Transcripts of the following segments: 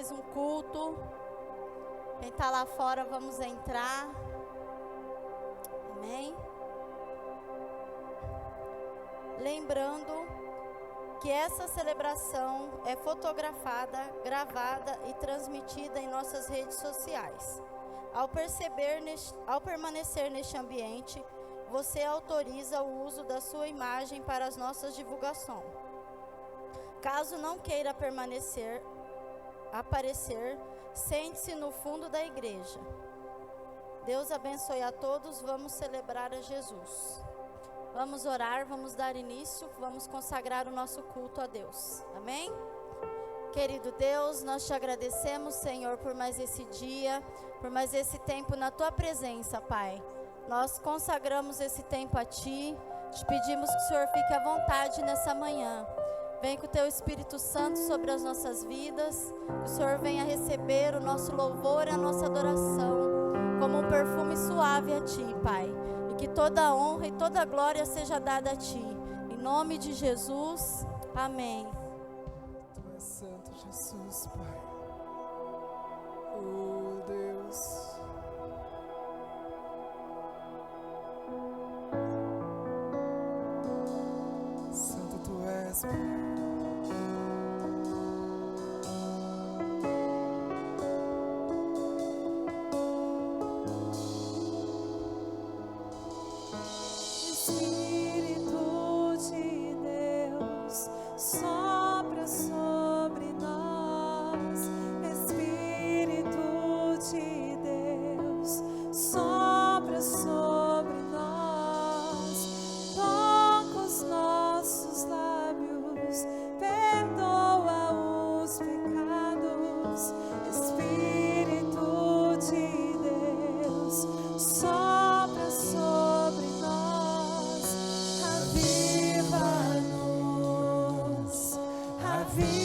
mais um culto. Quem está lá fora, vamos entrar. Amém? Lembrando que essa celebração é fotografada, gravada e transmitida em nossas redes sociais. Ao permanecer neste ambiente, você autoriza o uso da sua imagem para as nossas divulgações. Caso não queira aparecer, sente-se no fundo da igreja. Deus abençoe a todos, vamos celebrar a Jesus. Vamos orar, vamos dar início, vamos consagrar o nosso culto a Deus. Amém? Querido Deus, nós te agradecemos, Senhor, por mais esse dia, por mais esse tempo na tua presença, Pai. Nós consagramos esse tempo a Ti, te pedimos que o Senhor fique à vontade nessa manhã. Vem com o Teu Espírito Santo sobre as nossas vidas, que o Senhor venha receber o nosso louvor e a nossa adoração, como um perfume suave a Ti, Pai. E que toda honra e toda glória seja dada a Ti. Em nome de Jesus, amém. Tu és santo, Jesus, Pai. Oh, Deus. Santo Tu és, Pai. Feel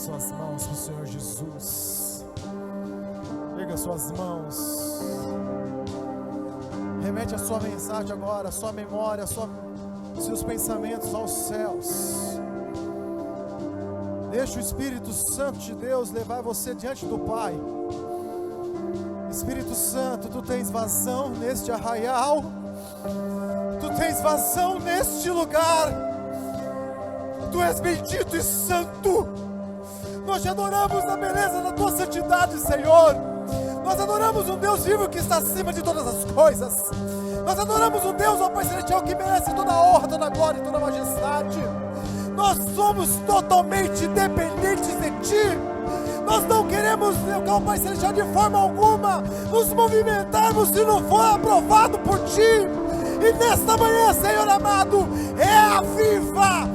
suas mãos para o Senhor Jesus. Erga suas mãos. Remete a sua mensagem agora, a sua memória, seus pensamentos aos céus. Deixa o Espírito Santo de Deus levar você diante do Pai. Espírito Santo, tu tens vazão neste arraial. Tu tens vazão neste lugar. Tu és bendito e santo. Nós te adoramos na beleza da tua santidade, Senhor. Nós adoramos um Deus vivo que está acima de todas as coisas. Nós adoramos um Deus, ó Pai Celestial, que merece toda a honra, toda a glória e toda a majestade. Nós somos totalmente dependentes de Ti. Nós não queremos, ó Pai Celestial, de forma alguma nos movimentarmos se não for aprovado por Ti. E nesta manhã, Senhor amado, reaviva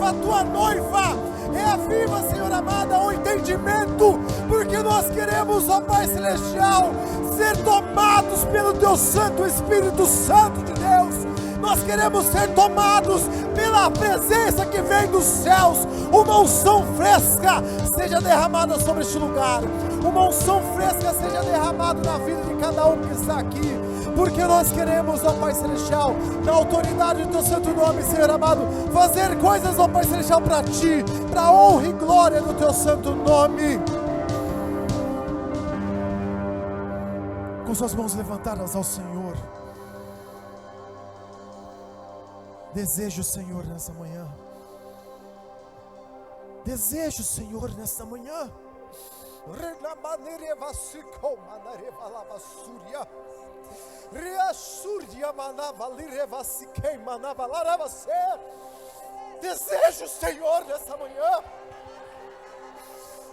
a Tua noiva. Reaviva, Senhor amado, o entendimento, porque nós queremos, ó Pai Celestial, ser tomados pelo Teu Santo Espírito Santo de Deus. Nós queremos ser tomados pela presença que vem dos céus. Uma unção fresca seja derramada sobre este lugar. Uma unção fresca seja derramada na vida de cada um que está aqui. Porque nós queremos, ó Pai Celestial, na autoridade do Teu santo nome, Senhor amado, fazer coisas, ó Pai Celestial, para Ti, para a honra e glória do Teu santo nome. Com suas mãos levantadas ao Senhor, desejo o Senhor nessa manhã. Desejo o Senhor nessa manhã. Desejo o Senhor nessa manhã.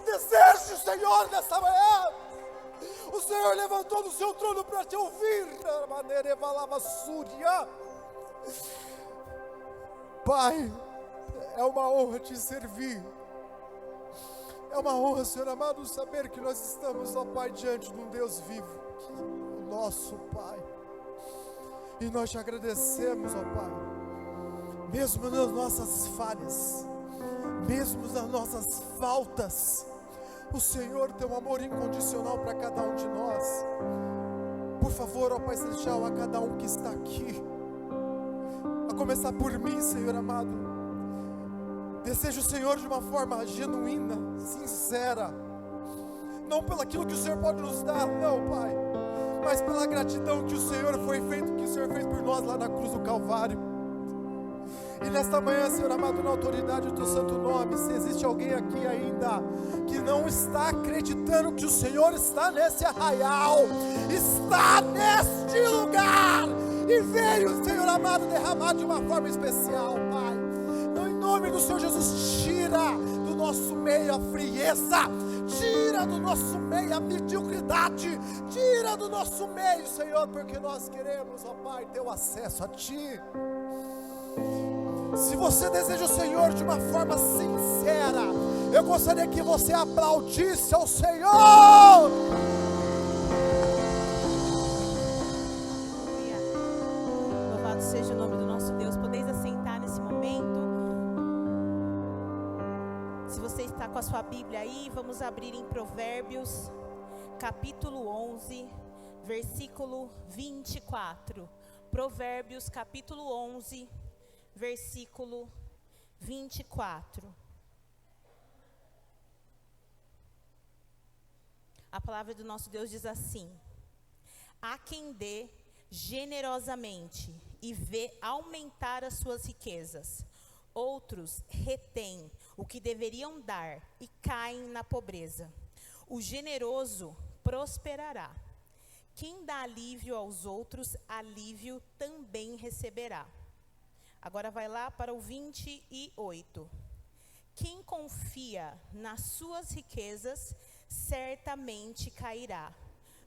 Desejo o Senhor nessa manhã. O Senhor levantou do seu trono para te ouvir. Pai, é uma honra te servir. É uma honra, Senhor amado, saber que nós estamos, ó Pai, diante de um Deus vivo, o nosso Pai. E nós te agradecemos, ó Pai, mesmo nas nossas falhas, mesmo nas nossas faltas, o Senhor tem um amor incondicional para cada um de nós. Por favor, ó Pai Celestial, a cada um que está aqui, a começar por mim, Senhor amado, desejo o Senhor de uma forma genuína, sincera, não pelo aquilo que o Senhor pode nos dar, não, Pai, mas pela gratidão que o Senhor fez por nós lá na cruz do Calvário. E nesta manhã, Senhor amado, na autoridade do Teu santo nome, se existe alguém aqui ainda que não está acreditando que o Senhor está nesse arraial, está neste lugar, e veio, Senhor amado, derramar de uma forma especial, Pai. Então, em nome do Senhor Jesus, tira do nosso meio a frieza, tira do nosso meio a mediocridade, tira do nosso meio, Senhor, porque nós queremos, ó Pai, ter o acesso a Ti. Se você deseja o Senhor de uma forma sincera, eu gostaria que você aplaudisse ao Senhor. Louvado seja o nome do nosso Deus. Podeis assentar nesse momento. Se você está com a sua Bíblia aí, vamos abrir em Provérbios, capítulo 11, versículo 24. Provérbios, capítulo 11, versículo 24. A palavra do nosso Deus diz assim: há quem dê generosamente e vê aumentar as suas riquezas. Outros retêm o que deveriam dar e caem na pobreza. O generoso prosperará. Quem dá alívio aos outros, alívio também receberá. Agora vai lá para o 28. Quem confia nas suas riquezas, certamente cairá,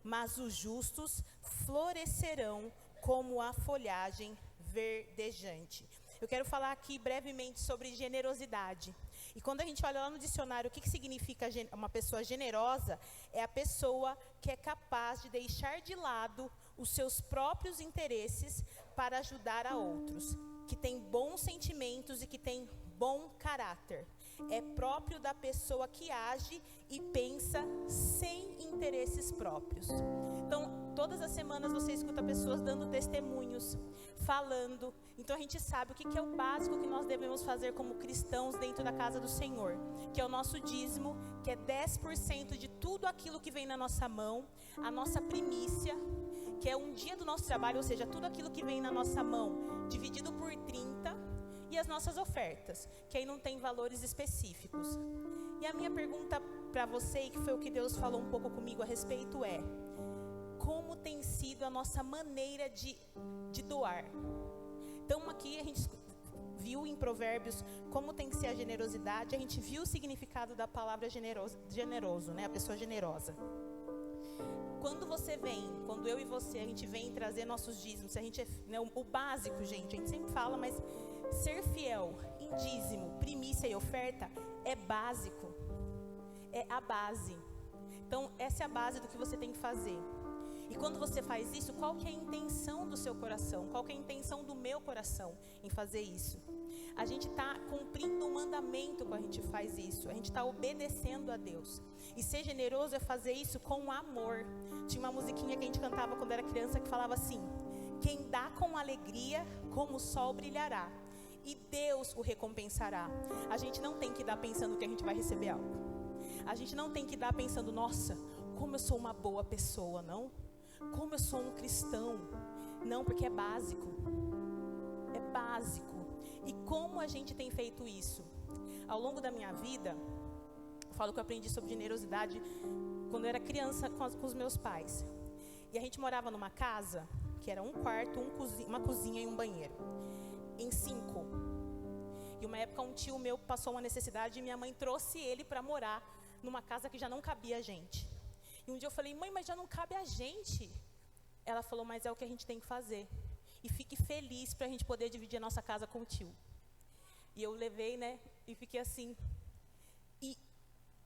mas os justos florescerão como a folhagem verdejante. Eu quero falar aqui brevemente sobre generosidade. E quando a gente olha lá no dicionário, o que significa uma pessoa generosa? É a pessoa que é capaz de deixar de lado os seus próprios interesses para ajudar a outros, que tem bons sentimentos e que tem bom caráter. É próprio da pessoa que age e pensa sem interesses próprios. Então, todas as semanas você escuta pessoas dando testemunhos, falando. Então, a gente sabe o que é o básico que nós devemos fazer como cristãos dentro da casa do Senhor, que é o nosso dízimo, que é 10% de tudo aquilo que vem na nossa mão, a nossa primícia, que é um dia do nosso trabalho, ou seja, tudo aquilo que vem na nossa mão, dividido por 30, e as nossas ofertas, que aí não tem valores específicos. E a minha pergunta para você, e que foi o que Deus falou um pouco comigo a respeito, é: como tem sido a nossa maneira de doar? Então aqui a gente viu em Provérbios como tem que ser a generosidade, a gente viu o significado da palavra generoso, né? A pessoa generosa. Quando eu e você, a gente vem trazer nossos dízimos, a gente né, o básico, gente, a gente sempre fala, mas ser fiel em dízimo, primícia e oferta é básico, é a base. Então, essa é a base do que você tem que fazer. E quando você faz isso, qual que é a intenção do seu coração? Qual que é a intenção do meu coração em fazer isso? A gente está cumprindo um mandamento quando a gente faz isso. A gente está obedecendo a Deus. E ser generoso é fazer isso com amor. Tinha uma musiquinha que a gente cantava quando era criança que falava assim: quem dá com alegria, como o sol brilhará, e Deus o recompensará. A gente não tem que dar pensando que a gente vai receber algo. A gente não tem que dar pensando: nossa, como eu sou uma boa pessoa, não? Como eu sou um cristão. Não, porque é básico. É básico. E como a gente tem feito isso? Ao longo da minha vida, eu falo que eu aprendi sobre generosidade quando eu era criança com os meus pais. E a gente morava numa casa que era um quarto, uma cozinha e um banheiro. Em 5. E uma época um tio meu passou uma necessidade e minha mãe trouxe ele para morar numa casa que já não cabia a gente. E um dia eu falei: mãe, mas já não cabe a gente. Ela falou: mas é o que a gente tem que fazer. E fique feliz para a gente poder dividir a nossa casa com o tio. E eu levei, né, e fiquei assim. E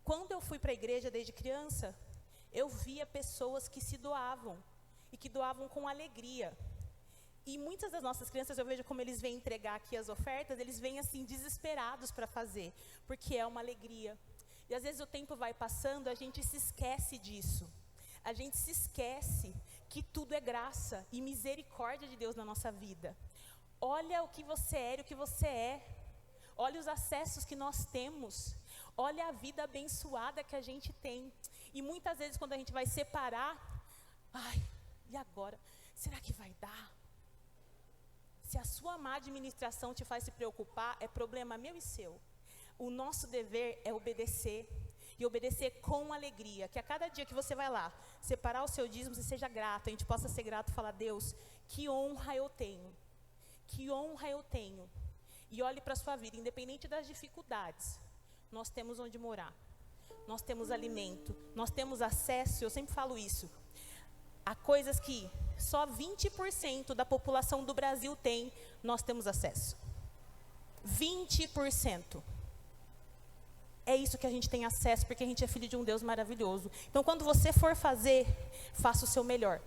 quando eu fui para a igreja desde criança, eu via pessoas que se doavam. E que doavam com alegria. E muitas das nossas crianças, eu vejo como eles vêm entregar aqui as ofertas, eles vêm assim desesperados para fazer. Porque é uma alegria. E às vezes o tempo vai passando, a gente se esquece disso. A gente se esquece que tudo é graça e misericórdia de Deus na nossa vida. Olha o que você era e o que você é. Olha os acessos que nós temos. Olha a vida abençoada que a gente tem. E muitas vezes quando a gente vai separar, ai, e agora? Será que vai dar? Se a sua má administração te faz se preocupar, é problema meu e seu. O nosso dever é obedecer. E obedecer com alegria. Que a cada dia que você vai lá separar o seu dízimo, você seja grato. A gente possa ser grato e falar: Deus, que honra eu tenho. Que honra eu tenho. E olhe para a sua vida, independente das dificuldades. Nós temos onde morar. Nós temos alimento. Nós temos acesso, eu sempre falo isso, a coisas que só 20% da população do Brasil tem, nós temos acesso. 20%. É isso que a gente tem acesso, porque a gente é filho de um Deus maravilhoso. Então, quando você for fazer, faça o seu melhor.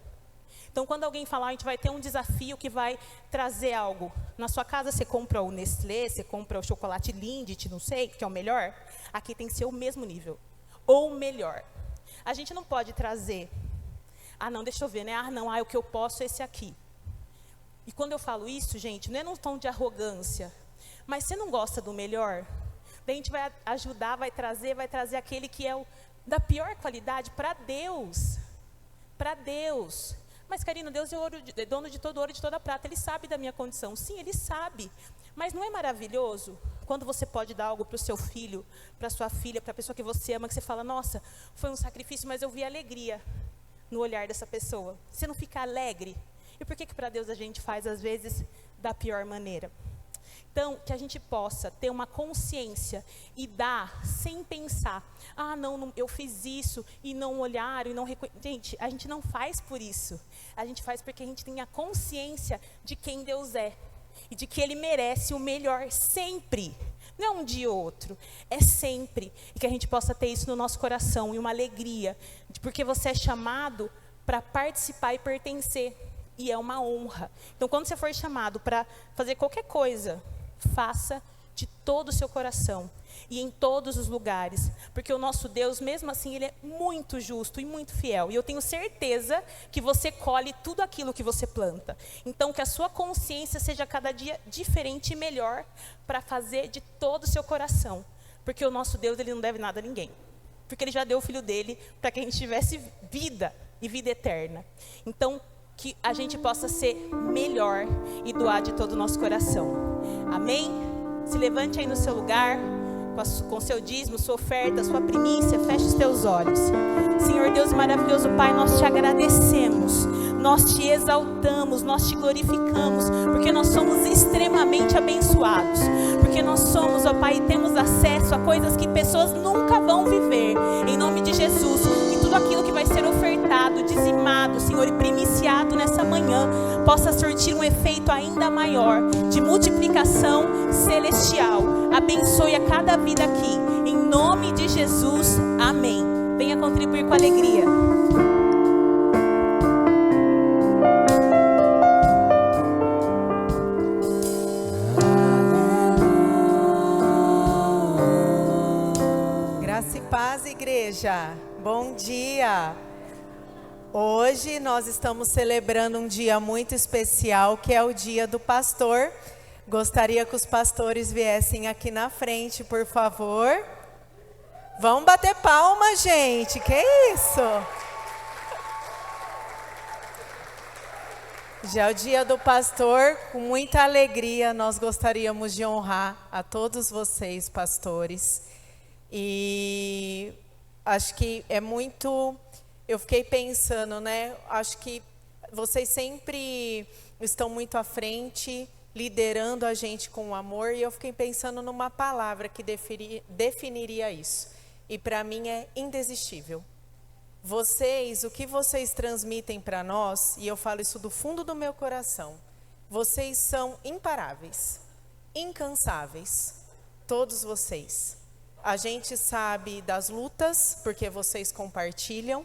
Então, quando alguém falar, a gente vai ter um desafio que vai trazer algo. Na sua casa, você compra o Nestlé, você compra o chocolate Lindt, não sei, que é o melhor. Aqui tem que ser o mesmo nível, ou melhor. A gente não pode trazer, não, deixa eu ver, né? O que eu posso é esse aqui. E quando eu falo isso, gente, não é num tom de arrogância, mas você não gosta do melhor? Daí a gente vai ajudar, vai trazer aquele que é o da pior qualidade para Deus. Para Deus. Mas, Karina, Deus é dono de todo ouro e de toda prata. Ele sabe da minha condição. Sim, Ele sabe. Mas não é maravilhoso quando você pode dar algo para o seu filho, para a sua filha, para a pessoa que você ama, que você fala: nossa, foi um sacrifício, mas eu vi alegria no olhar dessa pessoa. Você não fica alegre? E por que para Deus a gente faz, às vezes, da pior maneira? Então, que a gente possa ter uma consciência e dar sem pensar: não, eu fiz isso e não olharam e não reconheceram. Gente, a gente não faz por isso. A gente faz porque a gente tem a consciência de quem Deus é e de que Ele merece o melhor sempre. Não é um dia ou outro, é sempre. E que a gente possa ter isso no nosso coração e uma alegria, porque você é chamado para participar e pertencer. E é uma honra. Então, quando você for chamado para fazer qualquer coisa, faça de todo o seu coração e em todos os lugares, porque o nosso Deus, mesmo assim, Ele é muito justo e muito fiel, e eu tenho certeza que você colhe tudo aquilo que você planta. Então, que a sua consciência seja cada dia diferente e melhor, para fazer de todo o seu coração, porque o nosso Deus, Ele não deve nada a ninguém, porque Ele já deu o Filho dEle para que a gente tivesse vida e vida eterna. Então, que a gente possa ser melhor e doar de todo o nosso coração. Amém? Se levante aí no seu lugar, com seu dízimo, sua oferta, sua primícia, feche os teus olhos. Senhor Deus maravilhoso, Pai, nós te agradecemos, nós te exaltamos, nós te glorificamos, porque nós somos extremamente abençoados, porque nós somos, ó Pai, temos acesso a coisas que pessoas nunca vão viver. Em nome de Jesus, que tudo aquilo que vai ser ofertado, dizimado, Senhor, e primiciado nessa manhã, possa surtir um efeito ainda maior, de multiplicação celestial. Abençoe a cada vida aqui, em nome de Jesus, amém. Venha contribuir com alegria. Graça e paz, igreja. Bom dia. Hoje nós estamos celebrando um dia muito especial, que é o Dia do Pastor. Gostaria que os pastores viessem aqui na frente, por favor. Vamos bater palma, gente. Que isso? Já é o Dia do Pastor, com muita alegria, nós gostaríamos de honrar a todos vocês, pastores. E acho que é muito... Eu fiquei pensando, né? Acho que vocês sempre estão muito à frente, liderando a gente com amor, e eu fiquei pensando numa palavra que definiria isso. E para mim é indesistível. Vocês, o que vocês transmitem para nós, e eu falo isso do fundo do meu coração, vocês são imparáveis, incansáveis, todos vocês. A gente sabe das lutas, porque vocês compartilham.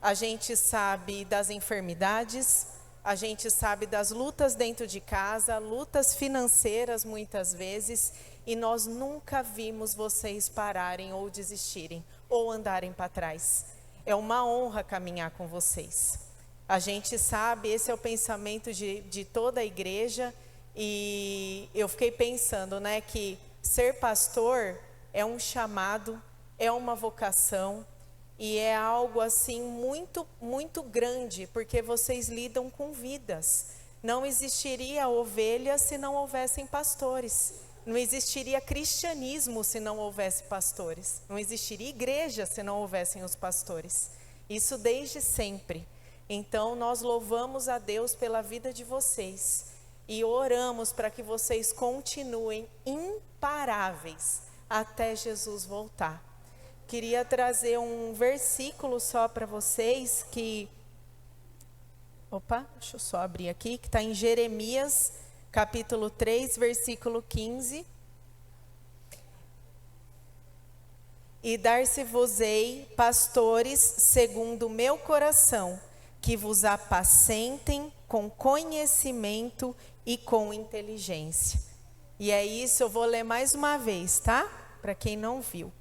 A gente sabe das enfermidades, a gente sabe das lutas dentro de casa, lutas financeiras muitas vezes, e nós nunca vimos vocês pararem ou desistirem, ou andarem para trás. É uma honra caminhar com vocês. A gente sabe, esse é o pensamento de toda a igreja, e eu fiquei pensando, né, que ser pastor é um chamado, é uma vocação, e é algo assim muito, muito grande, porque vocês lidam com vidas. Não existiria ovelha se não houvessem pastores. Não existiria cristianismo se não houvesse pastores. Não existiria igreja se não houvessem os pastores. Isso desde sempre. Então nós louvamos a Deus pela vida de vocês. E oramos para que vocês continuem imparáveis até Jesus voltar. Queria trazer um versículo só para vocês que... deixa eu só abrir aqui, que está em Jeremias, capítulo 3, versículo 15. E dar-se-vos-ei pastores segundo o meu coração, que vos apacentem com conhecimento e com inteligência. E é isso, eu vou ler mais uma vez, tá? Para quem não viu.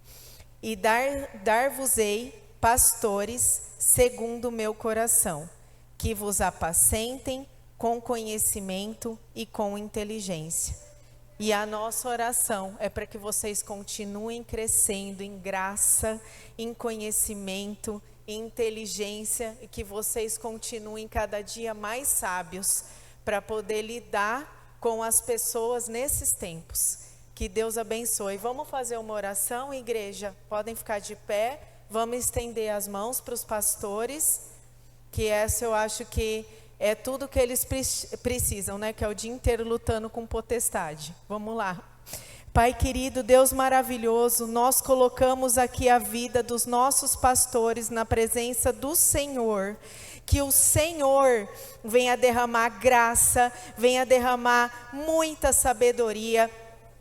E dar-vos-ei pastores segundo o meu coração, que vos apacentem com conhecimento e com inteligência. E a nossa oração é para que vocês continuem crescendo em graça, em conhecimento, em inteligência, e que vocês continuem cada dia mais sábios para poder lidar com as pessoas nesses tempos. Que Deus abençoe. Vamos fazer uma oração, igreja? Podem ficar de pé. Vamos estender as mãos para os pastores, que essa eu acho que é tudo que eles precisam, né? Que é o dia inteiro lutando com potestade. Vamos lá. Pai querido, Deus maravilhoso, nós colocamos aqui a vida dos nossos pastores na presença do Senhor. Que o Senhor venha derramar graça, venha derramar muita sabedoria,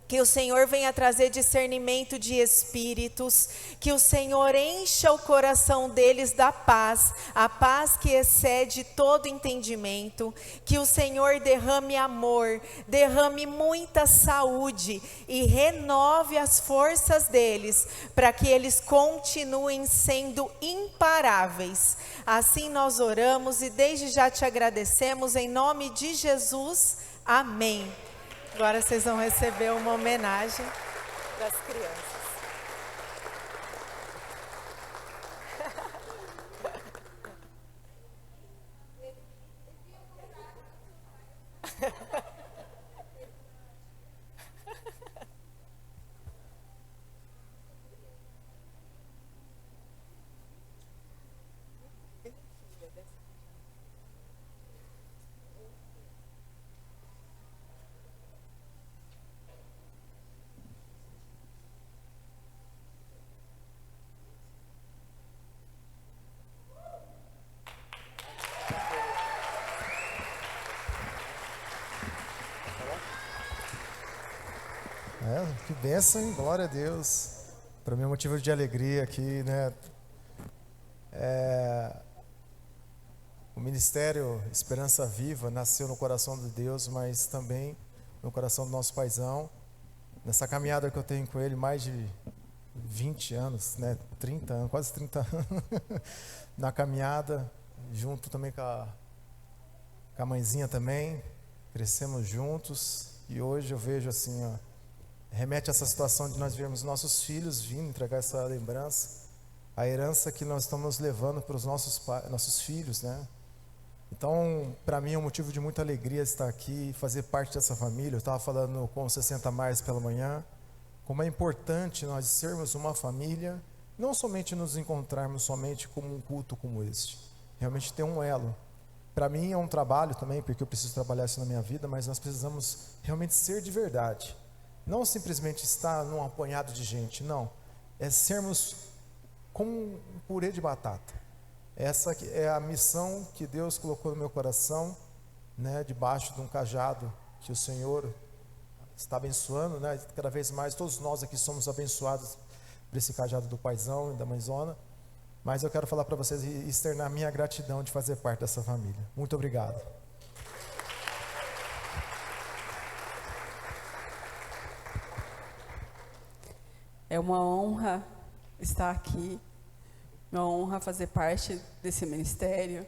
Que o Senhor venha trazer discernimento de espíritos, que o Senhor encha o coração deles da paz, a paz que excede todo entendimento, que o Senhor derrame amor, derrame muita saúde e renove as forças deles, para que eles continuem sendo imparáveis. Assim nós oramos e desde já te agradecemos em nome de Jesus. Amém. Agora vocês vão receber uma homenagem das crianças. Que bênção, hein? Glória a Deus. Para mim é um motivo de alegria aqui, né? O Ministério Esperança Viva nasceu no coração de Deus, mas também no coração do nosso paizão. Nessa caminhada que eu tenho com ele, mais de 20 anos, né? 30 anos, quase 30 anos, na caminhada, junto também com a mãezinha também, crescemos juntos, e hoje eu vejo assim, ó, remete a essa situação de nós vermos nossos filhos vindo entregar essa lembrança, a herança que nós estamos levando para os nossos filhos, né? Então, para mim é um motivo de muita alegria estar aqui e fazer parte dessa família. Eu estava falando com o 60 Mais pela manhã, como é importante nós sermos uma família, não somente nos encontrarmos somente como um culto como este, realmente ter um elo. Para mim é um trabalho também, porque eu preciso trabalhar isso na minha vida, mas nós precisamos realmente ser de verdade. Não simplesmente estar num apanhado de gente, não. É sermos como um purê de batata. Essa é a missão que Deus colocou no meu coração, né, debaixo de um cajado que o Senhor está abençoando, né? Cada vez mais todos nós aqui somos abençoados por esse cajado do paizão e da mãezona. Mas eu quero falar para vocês e externar minha gratidão de fazer parte dessa família. Muito obrigado. É uma honra estar aqui, uma honra fazer parte desse ministério,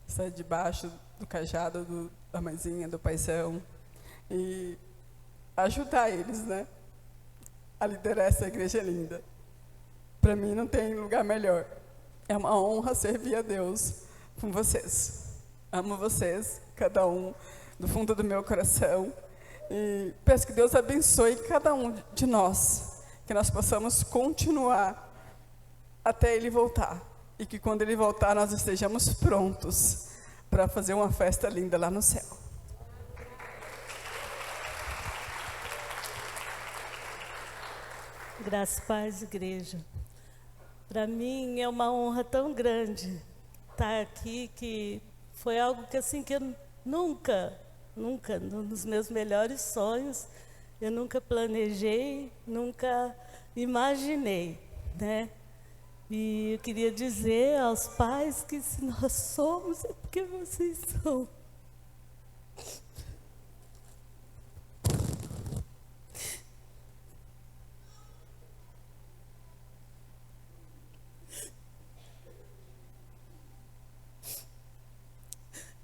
estar debaixo do cajado da mãezinha, do paizão, e ajudar eles, né, a liderar essa igreja linda. Para mim não tem lugar melhor. É uma honra servir a Deus com vocês. Amo vocês, cada um, do fundo do meu coração, e peço que Deus abençoe cada um de nós, que nós possamos continuar até Ele voltar, e que quando Ele voltar nós estejamos prontos para fazer uma festa linda lá no céu. Graças a paz, igreja. Para mim é uma honra tão grande estar aqui, que foi algo que assim que eu nunca, nos meus melhores sonhos, eu nunca planejei, nunca imaginei, né? E eu queria dizer aos pais que se nós somos, é porque vocês são.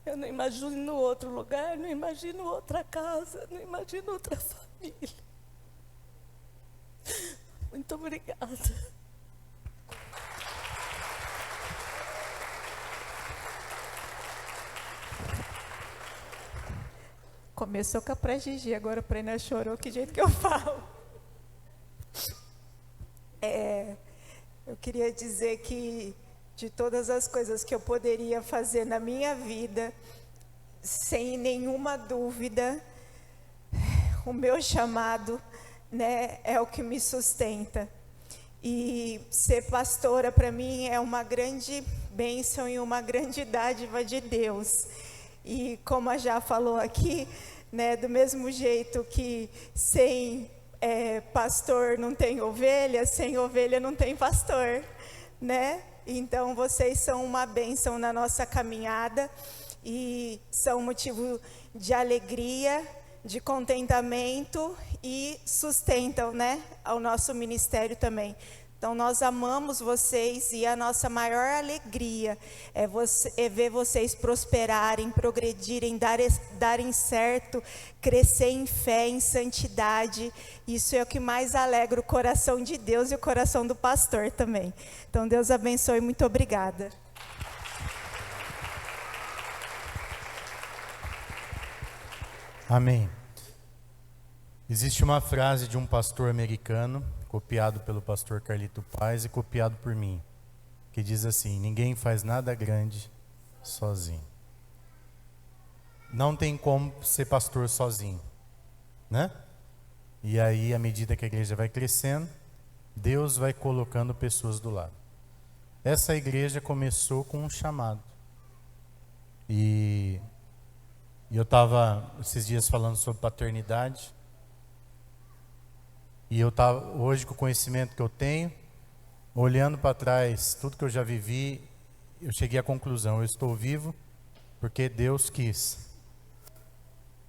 Eu não imagino outro lugar, não imagino outra casa, não imagino outra família. Muito obrigada. Começou com a pré-Gigi, agora a Prena chorou, que jeito que eu falo. Eu queria dizer que de todas as coisas que eu poderia fazer na minha vida, sem nenhuma dúvida, o meu chamado, né, é o que me sustenta. E ser pastora para mim é uma grande bênção e uma grande dádiva de Deus. E como a Já falou aqui, né, do mesmo jeito que sem pastor não tem ovelha, sem ovelha não tem pastor, né? Então, vocês são uma bênção na nossa caminhada e são motivo de alegria, de contentamento e sustentam, né, ao nosso ministério também. Então, nós amamos vocês e a nossa maior alegria é ver vocês prosperarem, progredirem, darem certo, crescer em fé, em santidade. Isso é o que mais alegra o coração de Deus e o coração do pastor também. Então, Deus abençoe, muito obrigada. Amém. Existe uma frase de um pastor americano, copiado pelo pastor Carlito Paz e copiado por mim, que diz assim: ninguém faz nada grande sozinho. Não tem como ser pastor sozinho, né? E aí, à medida que a igreja vai crescendo, Deus vai colocando pessoas do lado. Essa igreja começou com um chamado. E eu estava esses dias falando sobre paternidade. E eu estava hoje, com o conhecimento que eu tenho, olhando para trás, tudo que eu já vivi, eu cheguei à conclusão: eu estou vivo porque Deus quis.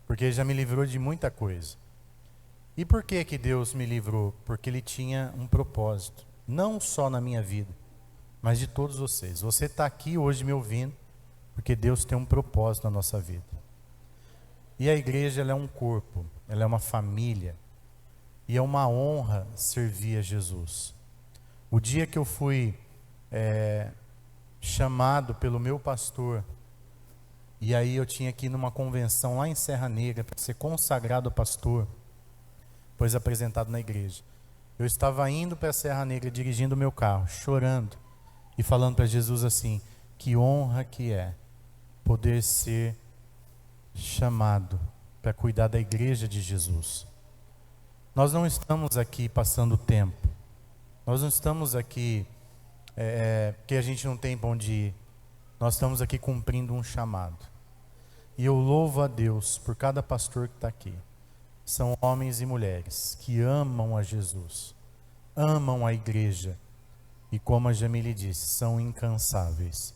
Porque Ele já me livrou de muita coisa. E por que que Deus me livrou? Porque Ele tinha um propósito, não só na minha vida, mas de todos vocês. Você está aqui hoje me ouvindo porque Deus tem um propósito na nossa vida. E a igreja, ela é um corpo, ela é uma família. E é uma honra servir a Jesus. O dia que eu fui chamado pelo meu pastor, e aí eu tinha que ir numa convenção lá em Serra Negra para ser consagrado pastor, pois apresentado na igreja. Eu estava indo para Serra Negra, dirigindo o meu carro, chorando e falando para Jesus assim: que honra que é poder ser chamado para cuidar da igreja de Jesus. Nós não estamos aqui passando tempo. Nós não estamos aqui porque a gente não tem para onde ir. Nós estamos aqui cumprindo um chamado. E eu louvo a Deus por cada pastor que está aqui. São homens e mulheres que amam a Jesus, amam a igreja. E como a Jamile disse, são incansáveis.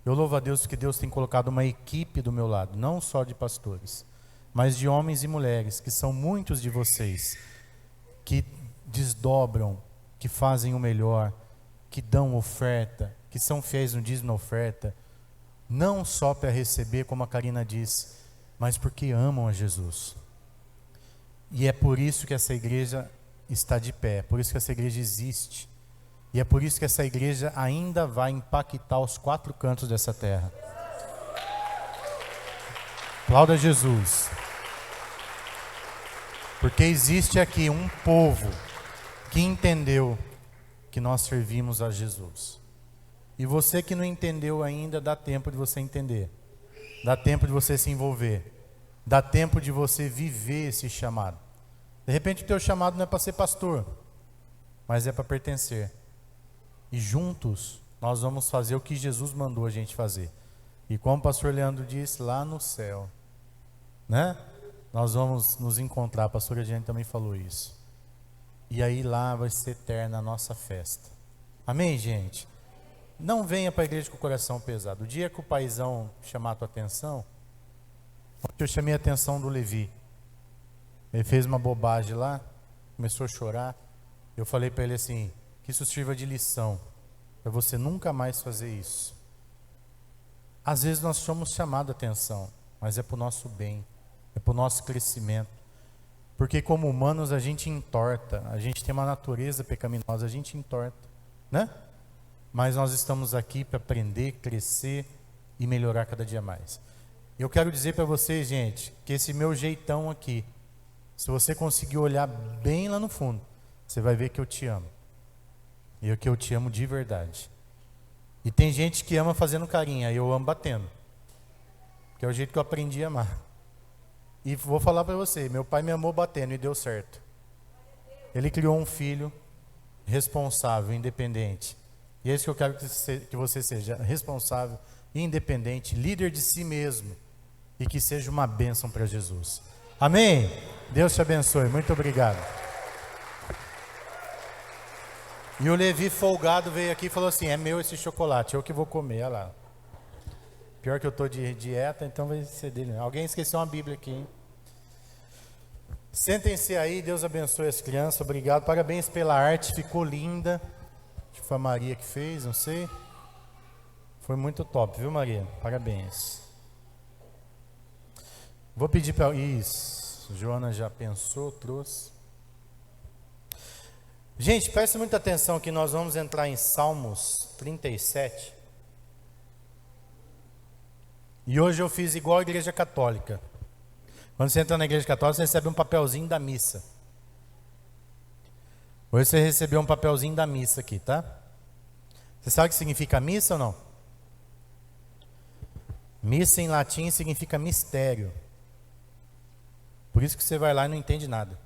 Eu louvo a Deus porque Deus tem colocado uma equipe do meu lado, não só de pastores, mas de homens e mulheres, que são muitos de vocês, que desdobram, que fazem o melhor, que dão oferta, que são fiéis no dízimo na oferta, não só para receber, como a Karina disse, mas porque amam a Jesus. E é por isso que essa igreja está de pé, por isso que essa igreja existe, e é por isso que essa igreja ainda vai impactar os 4 cantos dessa terra. Aplauda Jesus. Porque existe aqui um povo que entendeu que nós servimos a Jesus. E você que não entendeu ainda, dá tempo de você entender. Dá tempo de você se envolver. Dá tempo de você viver esse chamado. De repente o teu chamado não é para ser pastor, mas é para pertencer. E juntos nós vamos fazer o que Jesus mandou a gente fazer. E como o pastor Leandro disse, lá no céu, né? Nós vamos nos encontrar, a pastora Jane também falou isso. E aí lá vai ser eterna a nossa festa. Amém, gente? Não venha para a igreja com o coração pesado. O dia que o paizão chamar a tua atenção, eu chamei a atenção do Levi. Ele fez uma bobagem lá, começou a chorar. Eu falei para ele assim: que isso sirva de lição, para você nunca mais fazer isso. Às vezes nós somos chamados a atenção, mas é para o nosso bem, é para o nosso crescimento. Porque como humanos a gente entorta, a gente tem uma natureza pecaminosa, a gente entorta, né? Mas nós estamos aqui para aprender, crescer e melhorar cada dia mais. Eu quero dizer para vocês, gente, que esse meu jeitão aqui, se você conseguir olhar bem lá no fundo, você vai ver que eu te amo. E que eu te amo de verdade. E tem gente que ama fazendo carinho, aí eu amo batendo. Que é o jeito que eu aprendi a amar. E vou falar para você, meu pai me amou batendo e deu certo. Ele criou um filho responsável, independente. E é isso que eu quero que você seja, responsável, independente, líder de si mesmo. E que seja uma bênção para Jesus. Amém? Deus te abençoe, muito obrigado. E o Levi folgado veio aqui e falou assim, é meu esse chocolate, eu que vou comer, olha lá. Pior que eu estou de dieta, então vai ser dele. Alguém esqueceu uma Bíblia aqui, hein? Sentem-se aí, Deus abençoe as crianças, obrigado. Parabéns pela arte, ficou linda. Acho que foi a Maria que fez, não sei. Foi muito top, viu, Maria? Parabéns. Vou pedir para... Isso, Joana já pensou, trouxe. Gente, preste muita atenção que nós vamos entrar em Salmos 37. E hoje eu fiz igual a Igreja Católica. Quando você entra na Igreja Católica, você recebe um papelzinho da missa. Hoje você recebeu um papelzinho da missa aqui, tá? Você sabe o que significa missa ou não? Missa em latim significa mistério. Por isso que você vai lá e não entende nada.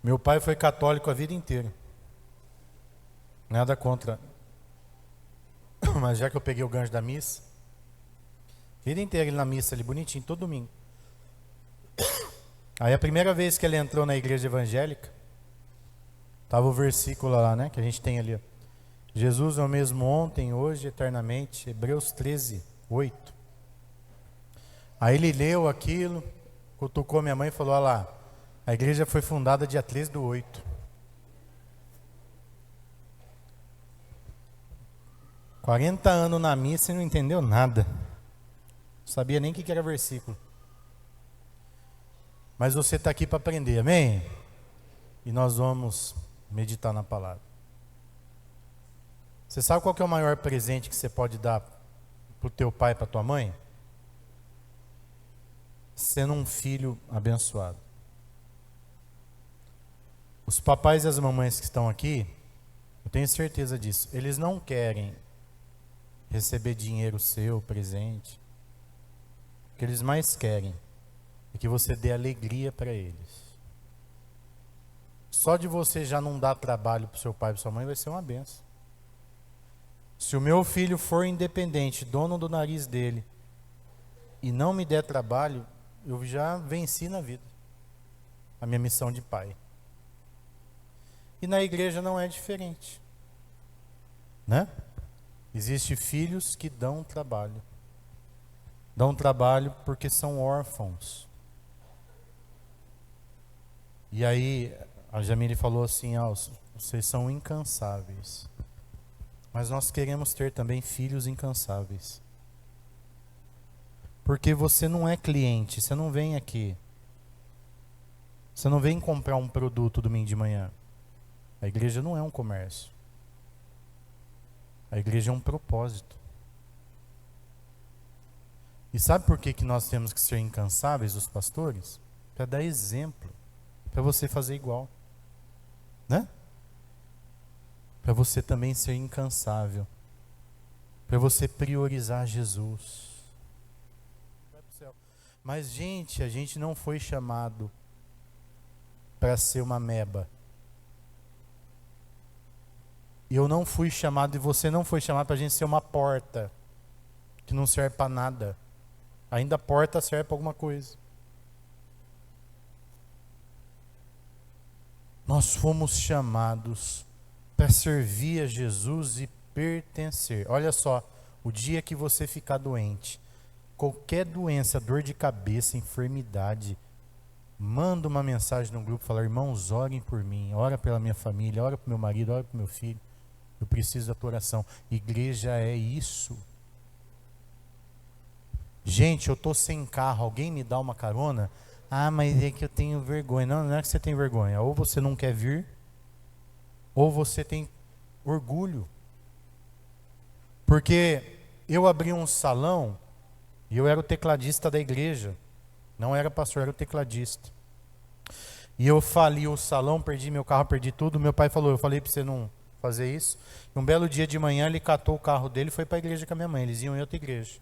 Meu pai foi católico a vida inteira. Nada contra. Mas já que eu peguei o gancho da missa, a vida inteira ele na missa ali, bonitinho, todo domingo. Aí a primeira vez que ele entrou na igreja evangélica, estava o versículo lá, né, que a gente tem ali. Ó. Jesus é o mesmo ontem, hoje, eternamente. Hebreus 13, 8. Aí ele leu aquilo, cutucou minha mãe e falou, olha lá, a igreja foi fundada dia 13/8. 40 anos na missa e não entendeu nada. Não sabia nem o que era versículo. Mas você está aqui para aprender, amém? E nós vamos meditar na palavra. Você sabe qual que é o maior presente que você pode dar para o teu pai e para tua mãe? Sendo um filho abençoado. Os papais e as mamães que estão aqui, eu tenho certeza disso, eles não querem receber dinheiro seu, presente. O que eles mais querem é que você dê alegria para eles. Só de você já não dar trabalho para o seu pai e para sua mãe vai ser uma benção. Se o meu filho for independente, dono do nariz dele, e não me der trabalho, eu já venci na vida a minha missão de pai. E na igreja não é diferente, né? Existem filhos que dão trabalho. Dão trabalho porque são órfãos. E aí a Jamile falou assim, vocês são incansáveis. Mas nós queremos ter também filhos incansáveis. Porque você não é cliente, você não vem aqui. Você não vem comprar um produto domingo de manhã. A igreja não é um comércio. A igreja é um propósito. E sabe por que nós temos que ser incansáveis, os pastores? Para dar exemplo. Para você fazer igual. Né? Para você também ser incansável. Para você priorizar Jesus. Vai pro céu. Mas, gente, a gente não foi chamado para ser uma meba. E eu não fui chamado, e você não foi chamado para a gente ser uma porta que não serve para nada. Ainda a porta serve para alguma coisa. Nós fomos chamados para servir a Jesus e pertencer. Olha só, o dia que você ficar doente, qualquer doença, dor de cabeça, enfermidade, manda uma mensagem no grupo, fala, irmãos, orem por mim, ora pela minha família, ora para meu marido, ora para meu filho. Eu preciso da tua oração. Igreja é isso. Gente, eu estou sem carro, alguém me dá uma carona? Ah, mas é que eu tenho vergonha. Não, não é que você tem vergonha. Ou você não quer vir, ou você tem orgulho. Porque eu abri um salão e eu era o tecladista da igreja. Não era pastor, era o tecladista. E eu fali o salão, perdi meu carro, perdi tudo. Meu pai falou, eu falei para você não fazer isso. Um belo dia de manhã ele catou o carro dele e foi para a igreja com a minha mãe. Eles iam em outra igreja.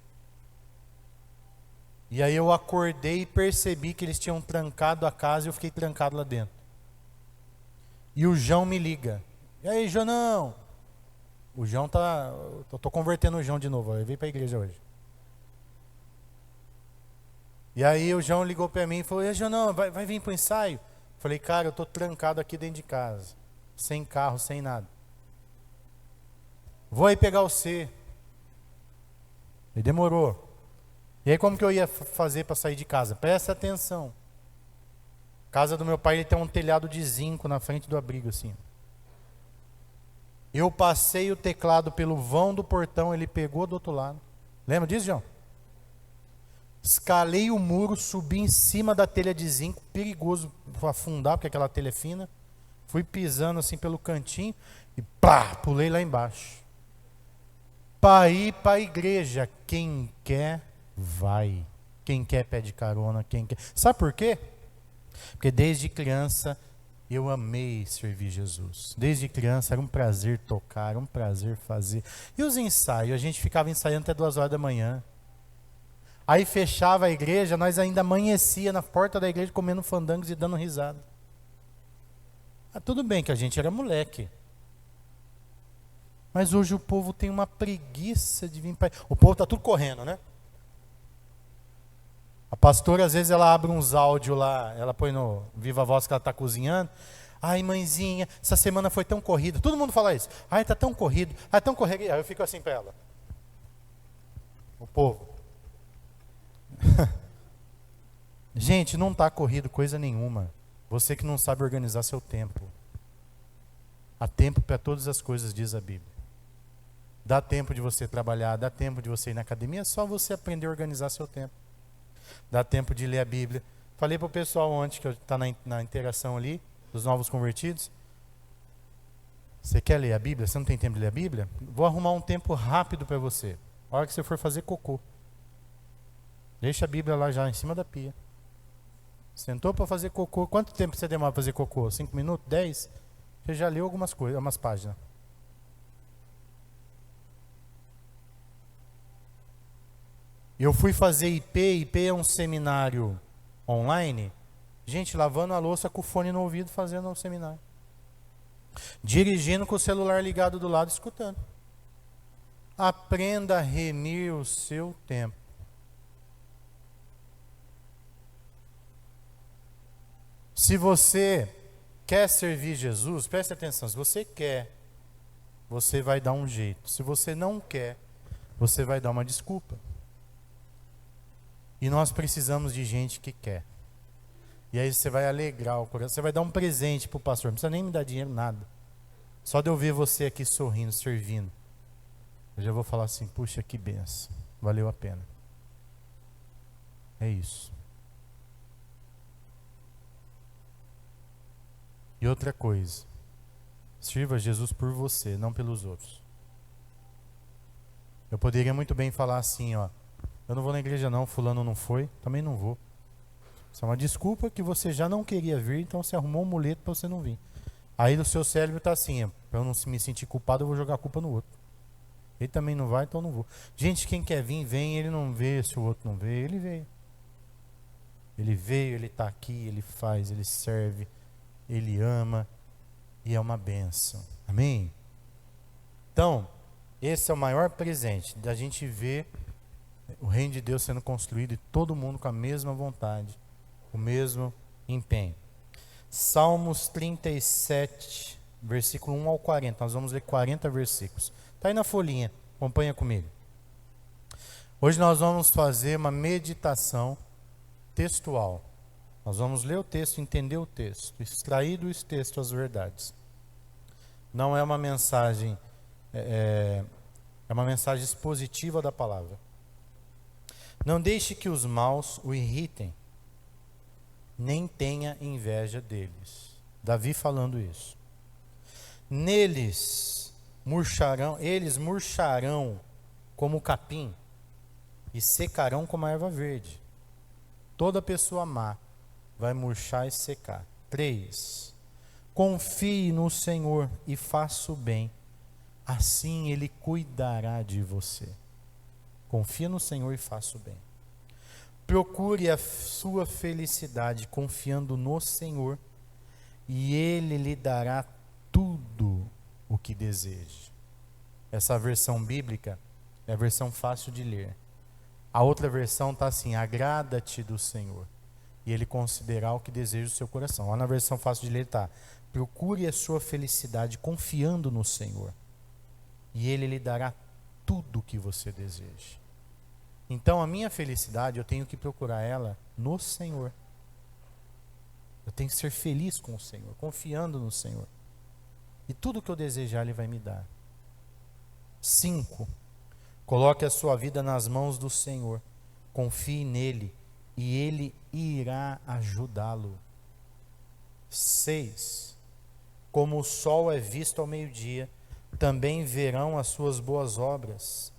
E aí eu acordei e percebi que eles tinham trancado a casa e eu fiquei trancado lá dentro. E o João me liga. E aí, João? O João tá... Eu tô convertendo o João de novo. Ele veio para a igreja hoje. E aí o João ligou para mim e falou, João, não, vai vir para o ensaio? Falei, cara, eu estou trancado aqui dentro de casa, sem carro, sem nada. Vou aí pegar você. E demorou. E aí como que eu ia fazer para sair de casa? Presta atenção. Casa do meu pai, ele tem um telhado de zinco na frente do abrigo, assim. Eu passei o teclado pelo vão do portão, ele pegou do outro lado. Lembra disso, João? Escalei o muro, subi em cima da telha de zinco, perigoso afundar, porque aquela telha é fina. Fui pisando assim pelo cantinho e pá, pulei lá embaixo. Para ir para a igreja, quem quer, vai. Quem quer, pede carona, quem quer. Sabe por quê? Porque desde criança eu amei servir Jesus. Desde criança era um prazer tocar, era um prazer fazer. E os ensaios? A gente ficava ensaiando até 2 horas da manhã. Aí fechava a igreja, nós ainda amanhecia na porta da igreja comendo fandangos e dando risada. Tudo bem que a gente era moleque. Mas hoje o povo tem uma preguiça de vir para... O povo está tudo correndo, né? A pastora, às vezes, ela abre uns áudios lá, ela põe no Viva Voz que ela está cozinhando. Ai, mãezinha, essa semana foi tão corrida. Todo mundo fala isso. Ai, está tão corrido. Ai, tão corrido. Aí eu fico assim para ela. O povo. Gente, não está corrido coisa nenhuma. Você que não sabe organizar seu tempo. Há tempo para todas as coisas, diz a Bíblia. Dá tempo de você trabalhar, dá tempo de você ir na academia, é só você aprender a organizar seu tempo. Dá tempo de ler a Bíblia. Falei para o pessoal ontem, que está na interação ali, dos novos convertidos. Você quer ler a Bíblia? Você não tem tempo de ler a Bíblia? Vou arrumar um tempo rápido para você. A hora que você for fazer cocô. Deixa a Bíblia lá já em cima da pia. Sentou para fazer cocô. Quanto tempo você demora para fazer cocô? 5 minutos? 10? Você já leu algumas coisas, algumas páginas. Eu fui fazer IP. IP é um seminário online. Gente, lavando a louça com o fone no ouvido, fazendo um seminário. Dirigindo com o celular ligado do lado, escutando. Aprenda a remir o seu tempo. Se você quer servir Jesus, preste atenção, se você quer, você vai dar um jeito. Se você não quer, você vai dar uma desculpa. E nós precisamos de gente que quer. E aí você vai alegrar o coração, você vai dar um presente para o pastor, não precisa nem me dar dinheiro, nada. Só de eu ver você aqui sorrindo, servindo, eu já vou falar assim, puxa, que benção, valeu a pena. É isso. E outra coisa, sirva Jesus por você, não pelos outros. Eu poderia muito bem falar assim, ó, eu não vou na igreja não, fulano não foi, também não vou. Isso é uma desculpa que você já não queria vir, então você arrumou um muleto para você não vir. Aí o seu cérebro está assim, para eu não me sentir culpado, eu vou jogar a culpa no outro. Ele também não vai, então eu não vou. Gente, quem quer vir, vem, ele não vê, se o outro não vê, ele veio. Ele veio, ele está aqui, ele faz, ele serve, ele ama e é uma bênção. Amém? Então, esse é o maior presente, da gente ver o reino de Deus sendo construído e todo mundo com a mesma vontade, o mesmo empenho. Salmos 37, versículo 1 ao 40. Nós vamos ler 40 versículos. Está aí na folhinha, acompanha comigo. Hoje nós vamos fazer uma meditação textual. Nós vamos ler o texto, entender o texto, extrair do texto as verdades. Não é uma mensagem, é uma mensagem expositiva da palavra. Não deixe que os maus o irritem, nem tenha inveja deles. Davi falando isso. Eles murcharão como o capim e secarão como a erva verde. Toda pessoa má vai murchar e secar. 3. Confie no Senhor e faça o bem, assim Ele cuidará de você. Confia no Senhor e faça o bem. Procure a sua felicidade confiando no Senhor e Ele lhe dará tudo o que deseja. Essa versão bíblica é a versão fácil de ler. A outra versão está assim: agrada-te do Senhor, e Ele considerará o que deseja o seu coração. Lá na versão fácil de ler está: procure a sua felicidade confiando no Senhor, e Ele lhe dará tudo o que você deseja. Então a minha felicidade, eu tenho que procurar ela no Senhor. Eu tenho que ser feliz com o Senhor, confiando no Senhor. E tudo que eu desejar, Ele vai me dar. 5. Coloque a sua vida nas mãos do Senhor. Confie nele e Ele irá ajudá-lo. 6. Como o sol é visto ao meio-dia, também verão as suas boas obras,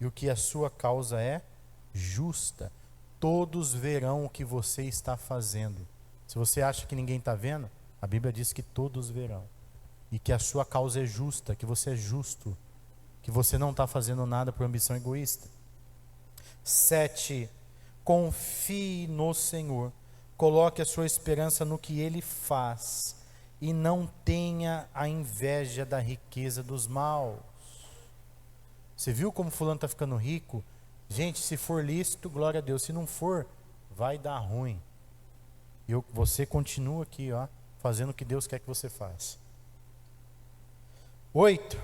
e o que a sua causa é justa. Todos verão o que você está fazendo. Se você acha que ninguém está vendo, a Bíblia diz que todos verão. E que a sua causa é justa, que você é justo, que você não está fazendo nada por ambição egoísta. 7. Confie no Senhor, coloque a sua esperança no que Ele faz, e não tenha a inveja da riqueza dos maus. Você viu como fulano está ficando rico? Gente, se for lícito, glória a Deus. Se não for, vai dar ruim. E você continua aqui, ó, fazendo o que Deus quer que você faça. 8.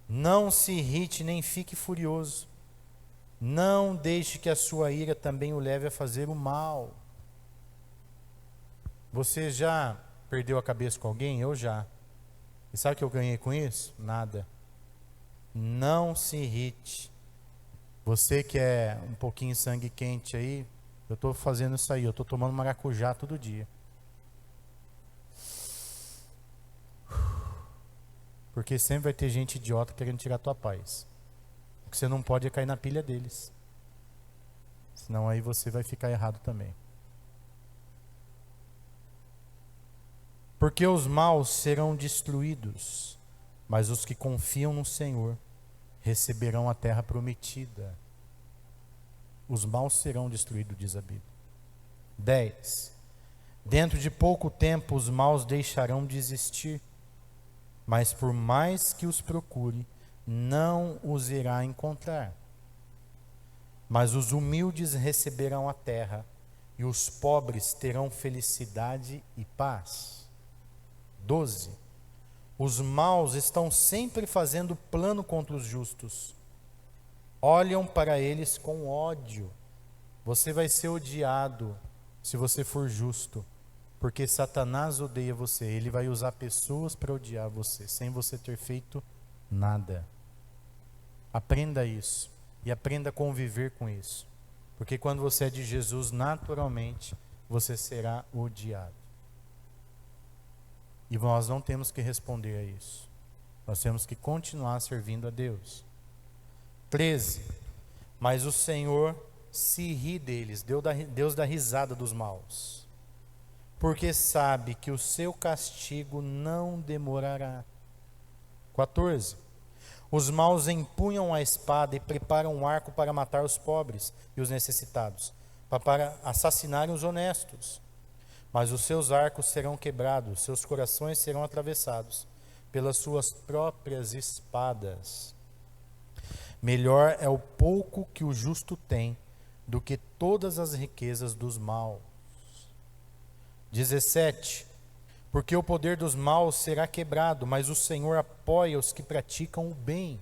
Não se irrite nem fique furioso. Não deixe que a sua ira também o leve a fazer o mal. Você já perdeu a cabeça com alguém? Eu já. E sabe o que eu ganhei com isso? Nada. Não se irrite. Você que é um pouquinho sangue quente aí, eu estou fazendo isso aí, eu estou tomando maracujá todo dia. Porque sempre vai ter gente idiota querendo tirar a tua paz. O que você não pode é cair na pilha deles. Senão aí você vai ficar errado também. Porque os maus serão destruídos, mas os que confiam no Senhor receberão a terra prometida. Os maus serão destruídos, diz a Bíblia. 10. Dentro de pouco tempo os maus deixarão de existir, mas por mais que os procure, não os irá encontrar. Mas os humildes receberão a terra, e os pobres terão felicidade e paz. 12. Os maus estão sempre fazendo plano contra os justos. Olham para eles com ódio. Você vai ser odiado se você for justo, porque Satanás odeia você. Ele vai usar pessoas para odiar você, sem você ter feito nada. Aprenda isso e aprenda a conviver com isso, porque quando você é de Jesus, naturalmente você será odiado. E nós não temos que responder a isso. Nós temos que continuar servindo a Deus. 13. Mas o Senhor se ri deles, Deus dá risada dos maus, porque sabe que o seu castigo não demorará. 14. Os maus empunham a espada e preparam um arco para matar os pobres e os necessitados, para assassinarem os honestos. Mas os seus arcos serão quebrados, seus corações serão atravessados pelas suas próprias espadas. Melhor é o pouco que o justo tem do que todas as riquezas dos maus. 17. Porque o poder dos maus será quebrado, mas o Senhor apoia os que praticam o bem.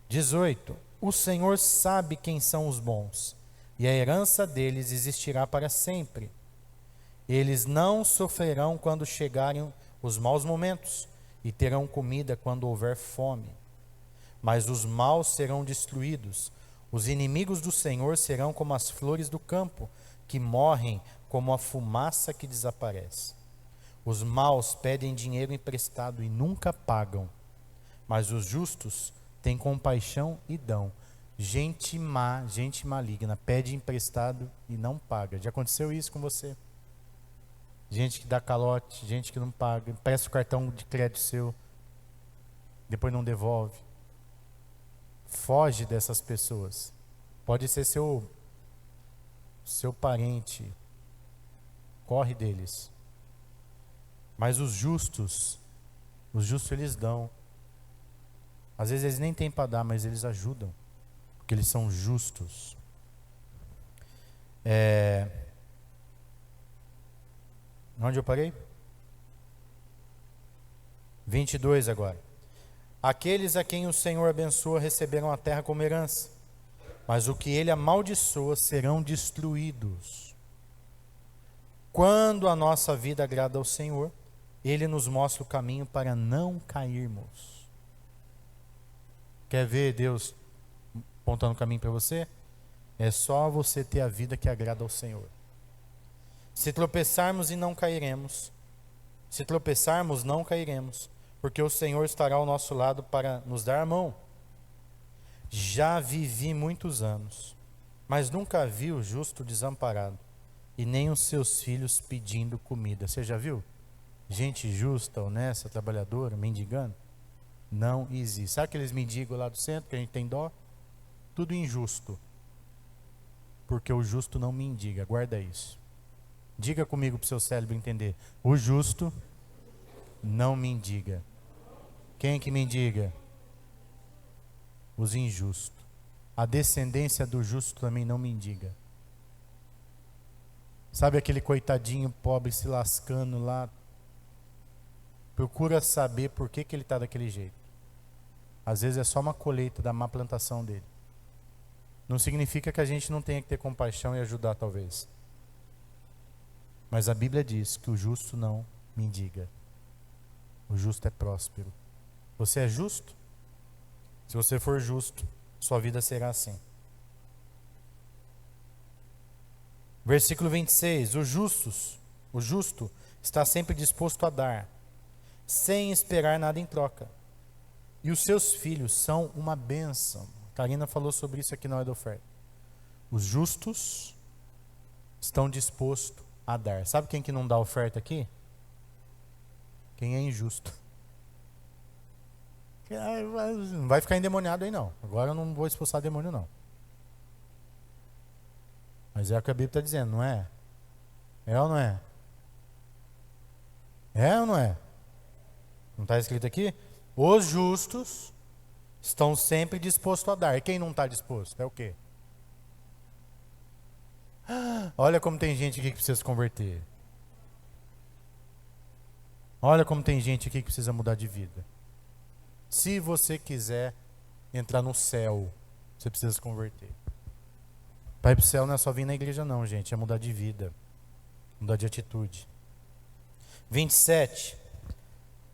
18. O Senhor sabe quem são os bons, e a herança deles existirá para sempre. Eles não sofrerão quando chegarem os maus momentos, e terão comida quando houver fome. Mas os maus serão destruídos. Os inimigos do Senhor serão como as flores do campo, que morrem como a fumaça que desaparece. Os maus pedem dinheiro emprestado e nunca pagam, mas os justos têm compaixão e dão. Gente má, gente maligna, pede emprestado e não paga. Já aconteceu isso com você? Gente que dá calote, gente que não paga, empresta o cartão de crédito seu, depois não devolve. Foge dessas pessoas. Pode ser seu parente. Corre deles. Mas os justos eles dão. Às vezes eles nem têm para dar, mas eles ajudam. porque eles são justos. Onde eu parei? 22 agora. Aqueles a quem o Senhor abençoa receberão a terra como herança, mas o que ele amaldiçoa serão destruídos. Quando a nossa vida agrada ao Senhor, ele nos mostra o caminho para não cairmos. Quer ver Deus apontando o caminho para você? É só você ter a vida que agrada ao Senhor. Se tropeçarmos e não cairemos, se tropeçarmos, não cairemos, porque o Senhor estará ao nosso lado para nos dar a mão. Já vivi muitos anos, mas nunca vi o justo desamparado, e nem os seus filhos pedindo comida. Você já viu? Gente justa, honesta, trabalhadora, mendigando? Não existe. Sabe aqueles mendigos lá do centro que a gente tem dó? Tudo injusto. Porque o justo não mendiga, guarda isso. Diga comigo para o seu cérebro entender. O justo não mendiga. Quem que mendiga? Os injustos. A descendência do justo também não mendiga. Sabe aquele coitadinho pobre se lascando lá? Procura saber por que ele está daquele jeito. Às vezes é só uma colheita da má plantação dele. Não significa que a gente não tenha que ter compaixão e ajudar, talvez. Mas a Bíblia diz que o justo não mendiga. O justo é próspero. Você é justo? Se você for justo, sua vida será assim. Versículo 26. O justo está sempre disposto a dar, sem esperar nada em troca. E os seus filhos são uma bênção. Karina falou sobre isso aqui na hora da oferta. Os justos estão dispostos a dar. Sabe quem que não dá oferta aqui? Quem é injusto. Não vai ficar endemoniado aí não. Agora eu não vou expulsar demônio não. Mas é o que a Bíblia está dizendo, não é? É ou não é? É ou não é? Não está escrito aqui? Os justos estão sempre dispostos a dar. E quem não está disposto? É o quê? Olha como tem gente aqui que precisa se converter. Olha como tem gente aqui que precisa mudar de vida. Se você quiser entrar no céu, você precisa se converter. Para ir para o céu não é só vir na igreja não, gente. É mudar de vida. Mudar de atitude. 27.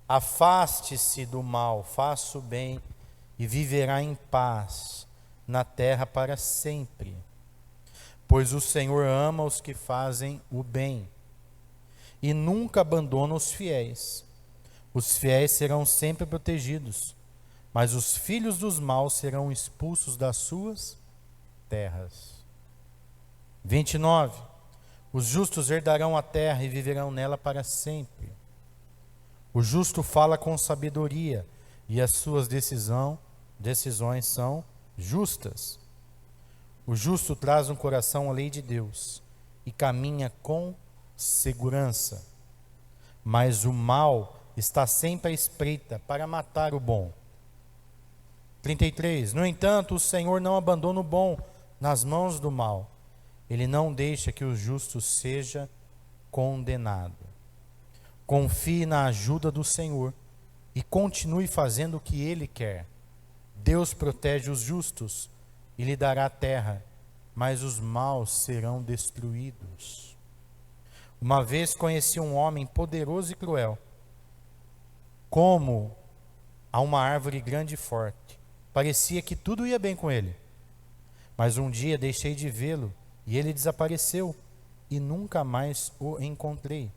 Afaste-se do mal, faça o bem e viverá em paz na terra para sempre. Pois o Senhor ama os que fazem o bem e nunca abandona os fiéis. Os fiéis serão sempre protegidos, mas os filhos dos maus serão expulsos das suas terras. 29. Os justos herdarão a terra e viverão nela para sempre. O justo fala com sabedoria e as suas decisões são justas. O justo traz no coração a lei de Deus e caminha com segurança. Mas o mal está sempre à espreita para matar o bom. 33. No entanto, o Senhor não abandona o bom nas mãos do mal. Ele não deixa que o justo seja condenado. Confie na ajuda do Senhor e continue fazendo o que Ele quer. Deus protege os justos e lhe dará a terra, mas os maus serão destruídos. Uma vez conheci um homem poderoso e cruel, como a uma árvore grande e forte. Parecia que tudo ia bem com ele. Mas um dia deixei de vê-lo e ele desapareceu e nunca mais o encontrei.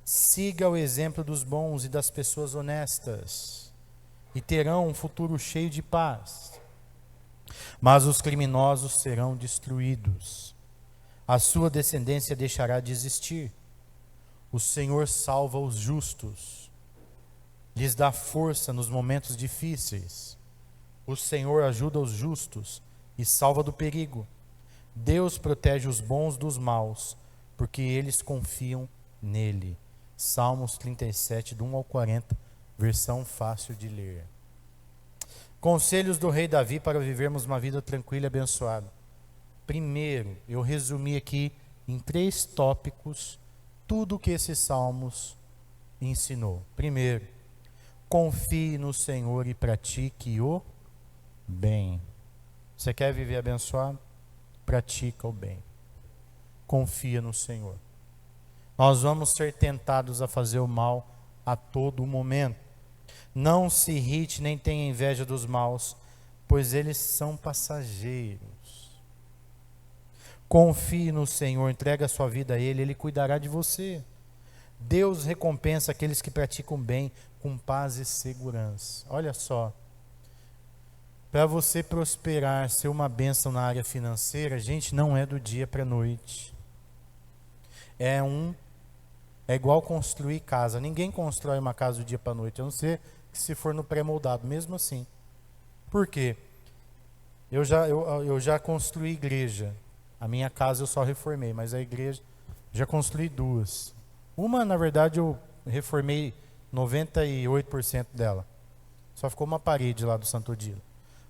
Siga o exemplo dos bons e das pessoas honestas e terão um futuro cheio de paz. Mas os criminosos serão destruídos. A sua descendência deixará de existir. O Senhor salva os justos, lhes dá força nos momentos difíceis. O Senhor ajuda os justos e salva do perigo. Deus protege os bons dos maus, porque eles confiam nele. Salmos 37, do 1 ao 40, versão fácil de ler. Conselhos do rei Davi para vivermos uma vida tranquila e abençoada. Primeiro, eu resumi aqui em 3 tópicos tudo o que esses salmos ensinou. Primeiro, confie no Senhor e pratique o bem. Você quer viver abençoado? Pratica o bem. Confia no Senhor. Nós vamos ser tentados a fazer o mal a todo momento. Não se irrite nem tenha inveja dos maus, pois eles são passageiros. Confie no Senhor, entregue a sua vida a Ele, Ele cuidará de você. Deus recompensa aqueles que praticam bem com paz e segurança. Olha só, para você prosperar, ser uma bênção na área financeira, gente, não é do dia para a noite. É igual construir casa. Ninguém constrói uma casa do dia para a noite, a não ser que se for no pré-moldado, mesmo assim. Por quê? Eu já construí igreja. A minha casa eu só reformei, mas a igreja já construí 2. Uma, na verdade, eu reformei 98% dela. Só ficou uma parede lá do Santo Odilo.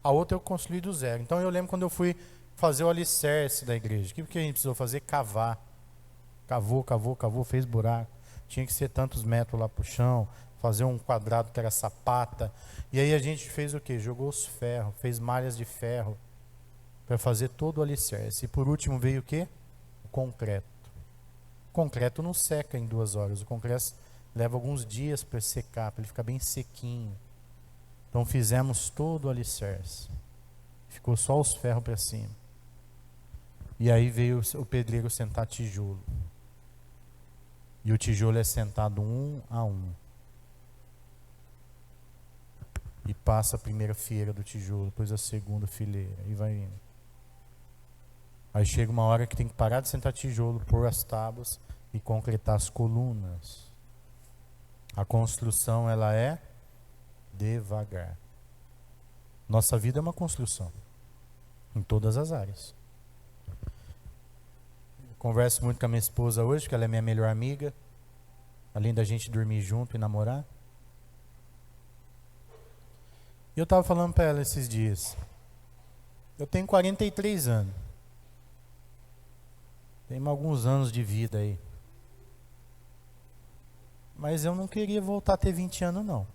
A outra eu construí do zero. Então eu lembro quando eu fui fazer o alicerce da igreja. O que a gente precisou fazer? Cavar. Cavou, fez buraco. Tinha que ser tantos metros lá pro chão, fazer um quadrado que era sapata. E aí a gente fez o quê? Jogou os ferros, fez malhas de ferro para fazer todo o alicerce. E por último veio o quê? O concreto. O concreto não seca em 2 horas. O concreto leva alguns dias para secar, para ele ficar bem sequinho. Então fizemos todo o alicerce. Ficou só os ferros para cima. E aí veio o pedreiro sentar tijolo. E o tijolo é sentado 1 a 1. E passa a primeira fileira do tijolo, depois a segunda fileira, e vai indo. Aí chega uma hora que tem que parar de sentar tijolo, pôr as tábuas e concretar as colunas. A construção, ela é devagar. Nossa vida é uma construção, em todas as áreas. Converso muito com a minha esposa hoje, porque ela é minha melhor amiga, além da gente dormir junto e namorar. E eu estava falando para ela esses dias. Eu tenho 43 anos. Tenho alguns anos de vida aí. Mas eu não queria voltar a ter 20 anos, não.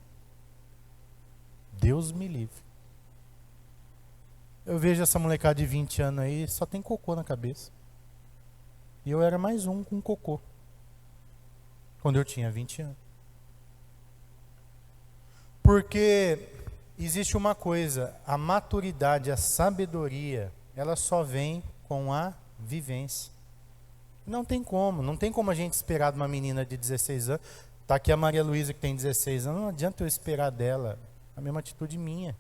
Deus me livre. Eu vejo essa molecada de 20 anos aí, só tem cocô na cabeça. E eu era mais um com cocô. Quando eu tinha 20 anos. Porque existe uma coisa, a maturidade, a sabedoria, ela só vem com a vivência. Não tem como a gente esperar de uma menina de 16 anos. Está aqui a Maria Luísa que tem 16 anos, não adianta eu esperar dela a mesma atitude minha.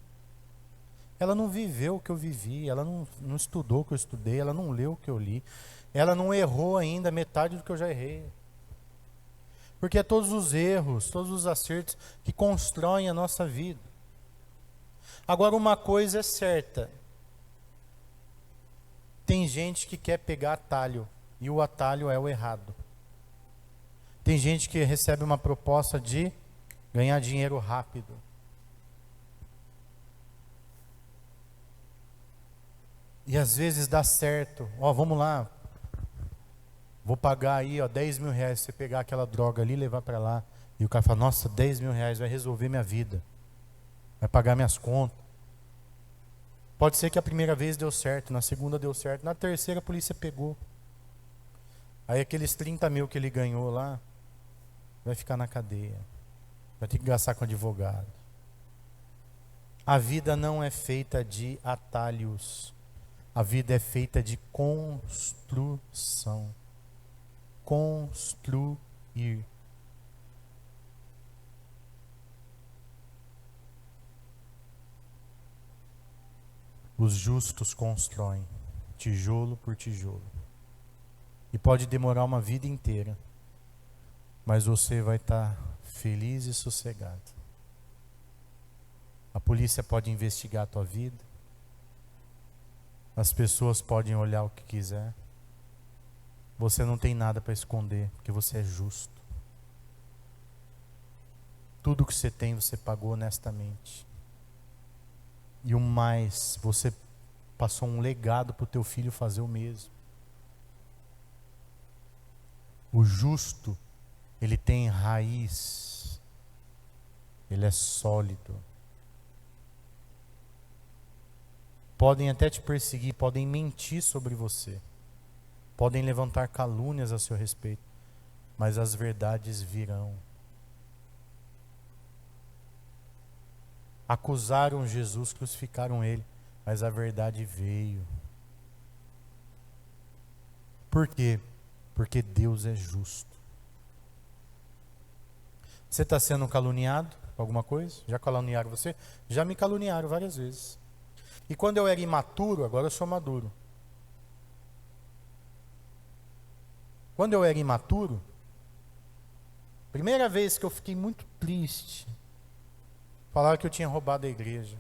Ela não viveu o que eu vivi, ela não estudou o que eu estudei, ela não leu o que eu li, ela não errou ainda metade do que eu já errei. Porque é todos os erros, todos os acertos que constroem a nossa vida. Agora, uma coisa é certa. Tem gente que quer pegar atalho, e o atalho é o errado. Tem gente que recebe uma proposta de ganhar dinheiro rápido. E às vezes dá certo. Vamos lá. Vou pagar aí 10 mil reais se você pegar aquela droga ali e levar para lá. E o cara fala, nossa, 10 mil reais vai resolver minha vida. Vai pagar minhas contas. Pode ser que a primeira vez deu certo, na segunda deu certo, na terceira a polícia pegou. Aí aqueles 30 mil que ele ganhou lá, vai ficar na cadeia. Vai ter que gastar com advogado. A vida não é feita de atalhos. A vida é feita de construção. Construir. Os justos constroem, tijolo por tijolo. E pode demorar uma vida inteira, mas você vai estar feliz e sossegado. A polícia pode investigar a tua vida, as pessoas podem olhar o que quiser. Você não tem nada para esconder, porque você é justo. Tudo que você tem, você pagou honestamente. E o mais, você passou um legado para o teu filho fazer o mesmo. O justo, ele tem raiz, ele é sólido. Podem até te perseguir, podem mentir sobre você, podem levantar calúnias a seu respeito, mas as verdades virão. Acusaram Jesus, crucificaram ele, mas a verdade veio. Por quê? Porque Deus é justo. Você está sendo caluniado por alguma coisa? Já caluniaram você? Já me caluniaram várias vezes. E quando eu era imaturo, agora eu sou maduro. Quando eu era imaturo, primeira vez que eu fiquei muito triste, falaram que eu tinha roubado a igreja.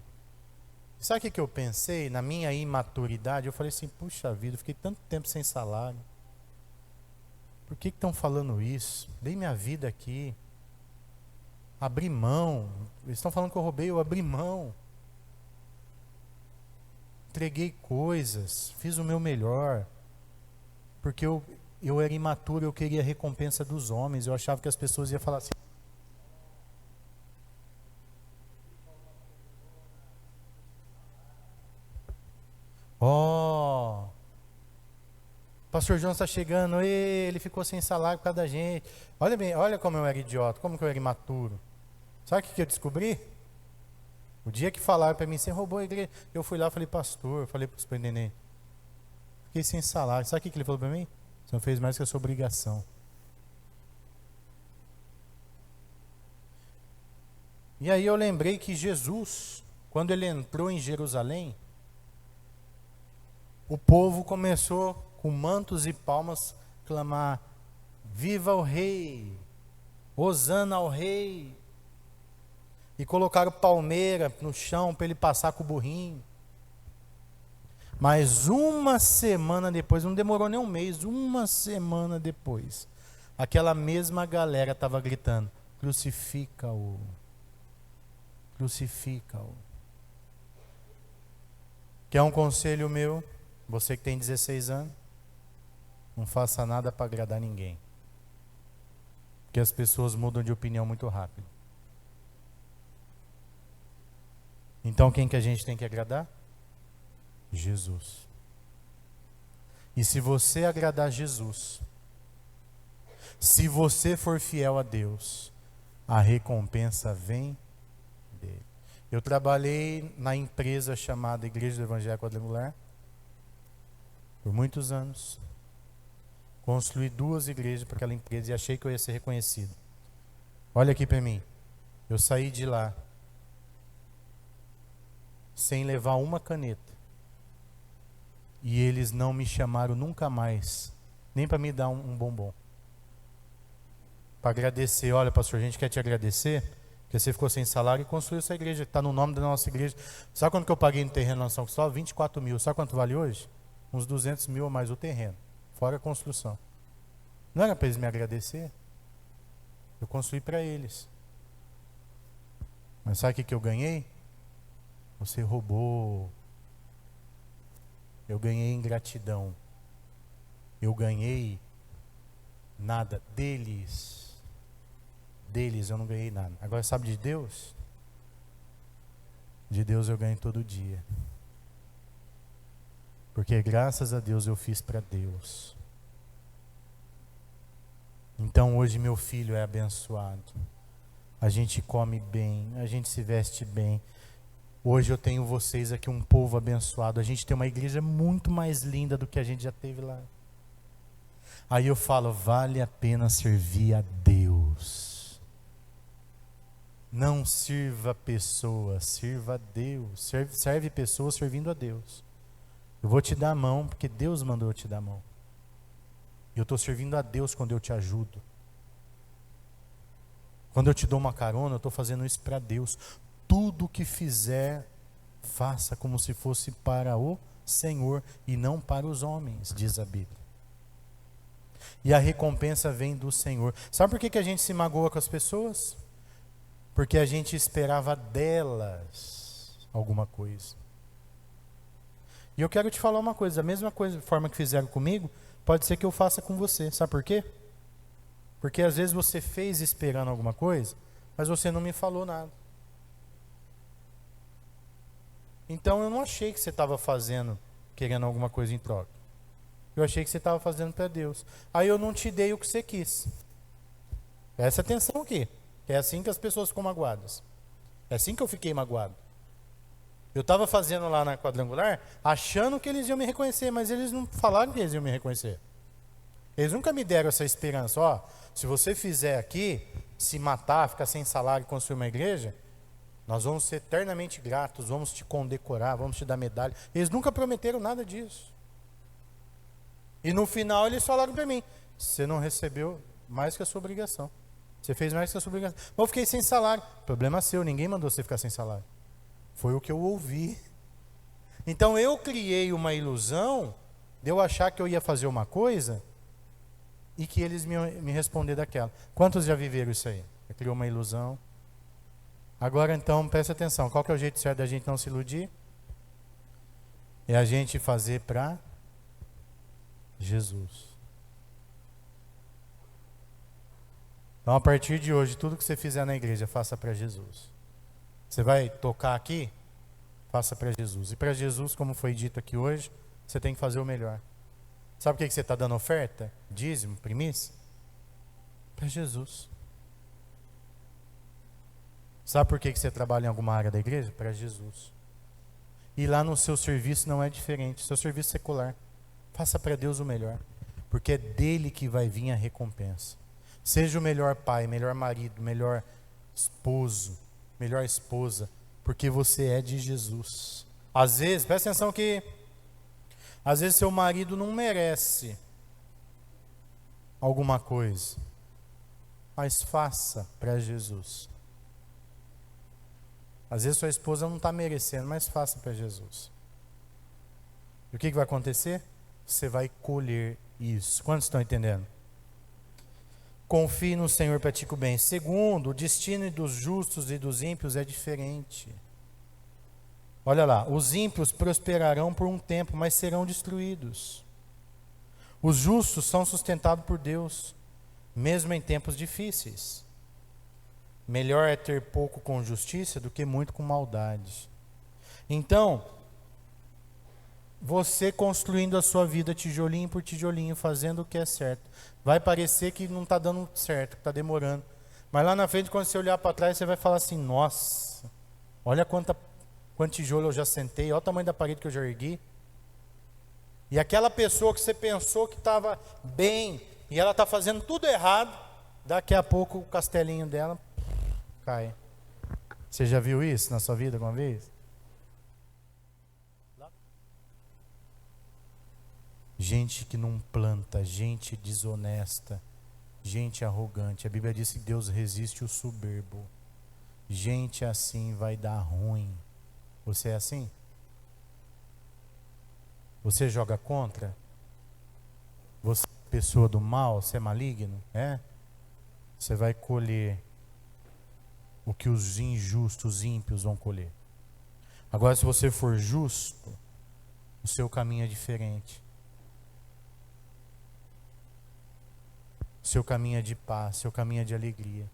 Sabe o que eu pensei? Na minha imaturidade, eu falei assim, puxa vida, eu fiquei tanto tempo sem salário. Por que estão falando isso? Dei minha vida aqui. Abri mão. Eles estão falando que eu roubei, eu abri mão. Entreguei coisas, fiz o meu melhor. Porque eu era imaturo, eu queria a recompensa dos homens. Eu achava que as pessoas iam falar assim. Ó, Pastor João está chegando, ele ficou sem salário por causa da gente. Olha bem, olha como eu era idiota, como que eu era imaturo. Sabe o que eu descobri? O dia que falaram para mim, você roubou a igreja, eu fui lá e falei, pastor, eu falei para o superintendente, fiquei sem salário. Sabe o que ele falou para mim? Você não fez mais que a sua obrigação. E aí eu lembrei que Jesus, quando ele entrou em Jerusalém, o povo começou, com mantos e palmas, clamar, viva o rei, hosana ao rei. E colocaram palmeira no chão para ele passar com o burrinho. Mas uma semana depois, não demorou nem um mês, uma semana depois, aquela mesma galera estava gritando, crucifica-o, crucifica-o. Quer um conselho meu? Você que tem 16 anos, não faça nada para agradar ninguém. Porque as pessoas mudam de opinião muito rápido. Então quem que a gente tem que agradar? Jesus. E se você agradar Jesus, se você for fiel a Deus, a recompensa vem dele. Eu trabalhei na empresa chamada Igreja do Evangelho Quadrangular por muitos anos. Construí 2 igrejas para aquela empresa e achei que eu ia ser reconhecido. Olha aqui para mim. Eu saí de lá sem levar uma caneta. E eles não me chamaram nunca mais, nem para me dar um bombom. Para agradecer, olha pastor, a gente quer te agradecer, porque você ficou sem salário e construiu essa igreja, que está no nome da nossa igreja. Sabe quanto que eu paguei no terreno na São Cristóvão? 24 mil. Sabe quanto vale hoje? Uns 200 mil a mais o terreno, fora a construção. Não era para eles me agradecer? Eu construí para eles. Mas sabe o que eu ganhei? Você roubou. Eu ganhei ingratidão. Eu ganhei nada deles. Deles eu não ganhei nada. Agora sabe de Deus? De Deus eu ganho todo dia. Porque graças a Deus eu fiz para Deus. Então hoje meu filho é abençoado. A gente come bem, a gente se veste bem. Hoje eu tenho vocês aqui, um povo abençoado. A gente tem uma igreja muito mais linda do que a gente já teve lá. Aí eu falo, vale a pena servir a Deus. Não sirva pessoas, sirva a Deus. Serve pessoas servindo a Deus. Eu vou te dar a mão, porque Deus mandou eu te dar a mão. Eu estou servindo a Deus quando eu te ajudo. Quando eu te dou uma carona, eu estou fazendo isso para Deus. Tudo que fizer, faça como se fosse para o Senhor e não para os homens, diz a Bíblia. E a recompensa vem do Senhor. Sabe por que a gente se magoa com as pessoas? Porque a gente esperava delas. alguma coisa. E eu quero te falar uma coisa, a mesma coisa, forma que fizeram comigo, pode ser que eu faça com você. Sabe por quê? Porque às vezes você fez esperando alguma coisa, mas você não me falou nada. Então eu não achei que você estava fazendo, querendo alguma coisa em troca. Eu achei que você estava fazendo para Deus. Aí eu não te dei o que você quis. Presta atenção aqui. É assim que as pessoas ficam magoadas. É assim que eu fiquei magoado. Eu estava fazendo lá na quadrangular, achando que eles iam me reconhecer, mas eles não falaram que eles iam me reconhecer. Eles nunca me deram essa esperança. Ó, se você fizer aqui, se matar, ficar sem salário e construir uma igreja, nós vamos ser eternamente gratos, vamos te condecorar, vamos te dar medalha. Eles nunca prometeram nada disso. E no final eles falaram para mim, você não recebeu mais que a sua obrigação. Você fez mais que a sua obrigação. Mas eu fiquei sem salário. Problema seu, ninguém mandou você ficar sem salário. Foi o que eu ouvi. Então eu criei uma ilusão de eu achar que eu ia fazer uma coisa e que eles me responder daquela. Quantos já viveram isso aí? Criou uma ilusão. Agora então, presta atenção. Qual que é o jeito certo da gente não se iludir? É a gente fazer para Jesus. Então a partir de hoje, tudo que você fizer na igreja, faça para Jesus. Você vai tocar aqui? Faça para Jesus. E para Jesus, como foi dito aqui hoje, você tem que fazer o melhor. Sabe por que você está dando oferta? Dízimo, primícia? Para Jesus. Sabe por que você trabalha em alguma área da igreja? Para Jesus. E lá no seu serviço não é diferente. Seu serviço secular. Faça para Deus o melhor. Porque é dele que vai vir a recompensa. Seja o melhor pai, melhor marido, melhor esposo, melhor esposa, porque você é de Jesus. Às vezes, presta atenção que às vezes seu marido não merece alguma coisa, mas faça para Jesus. Às vezes sua esposa não está merecendo, mas faça para Jesus. E o que vai acontecer? Você vai colher isso. Quantos estão entendendo? Confie no Senhor e pratique o bem. Segundo, o destino dos justos e dos ímpios é diferente. Olha lá, os ímpios prosperarão por um tempo, mas serão destruídos. Os justos são sustentados por Deus, mesmo em tempos difíceis. Melhor é ter pouco com justiça do que muito com maldade. Então, você construindo a sua vida tijolinho por tijolinho, fazendo o que é certo. Vai parecer que não está dando certo, que está demorando. Mas lá na frente, quando você olhar para trás, você vai falar assim, nossa, olha quanto tijolo eu já sentei, olha o tamanho da parede que eu já ergui. E aquela pessoa que você pensou que estava bem, e ela está fazendo tudo errado, daqui a pouco o castelinho dela cai. Você já viu isso na sua vida alguma vez? Gente que não planta, gente desonesta, gente arrogante. A Bíblia diz que Deus resiste o soberbo. Gente assim vai dar ruim. Você é assim? Você joga contra? Você é pessoa do mal? Você é maligno? É? Você vai colher o que os injustos, os ímpios vão colher. Agora, se você for justo, o seu caminho é diferente. Seu caminho é de paz, seu caminho é de alegria,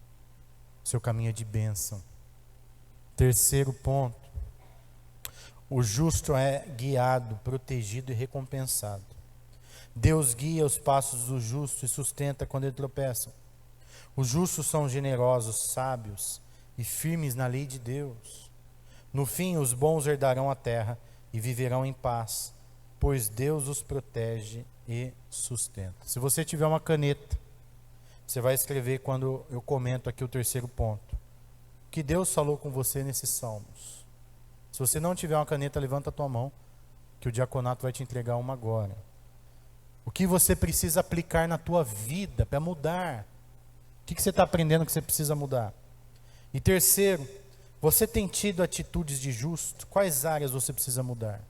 seu caminho é de bênção. Terceiro ponto, o justo é guiado, protegido e recompensado. Deus guia os passos do justo e sustenta quando ele tropeça. Os justos são generosos, sábios e firmes na lei de Deus. No fim, os bons herdarão a terra e viverão em paz, pois Deus os protege e sustenta. Se você tiver uma caneta, você vai escrever quando eu comento aqui o terceiro ponto. O que Deus falou com você nesses salmos. Se você não tiver uma caneta, levanta a tua mão, que o diaconato vai te entregar uma agora. O que você precisa aplicar na tua vida para mudar? O que você está aprendendo que você precisa mudar? E terceiro, você tem tido atitudes de justo? Quais áreas você precisa mudar?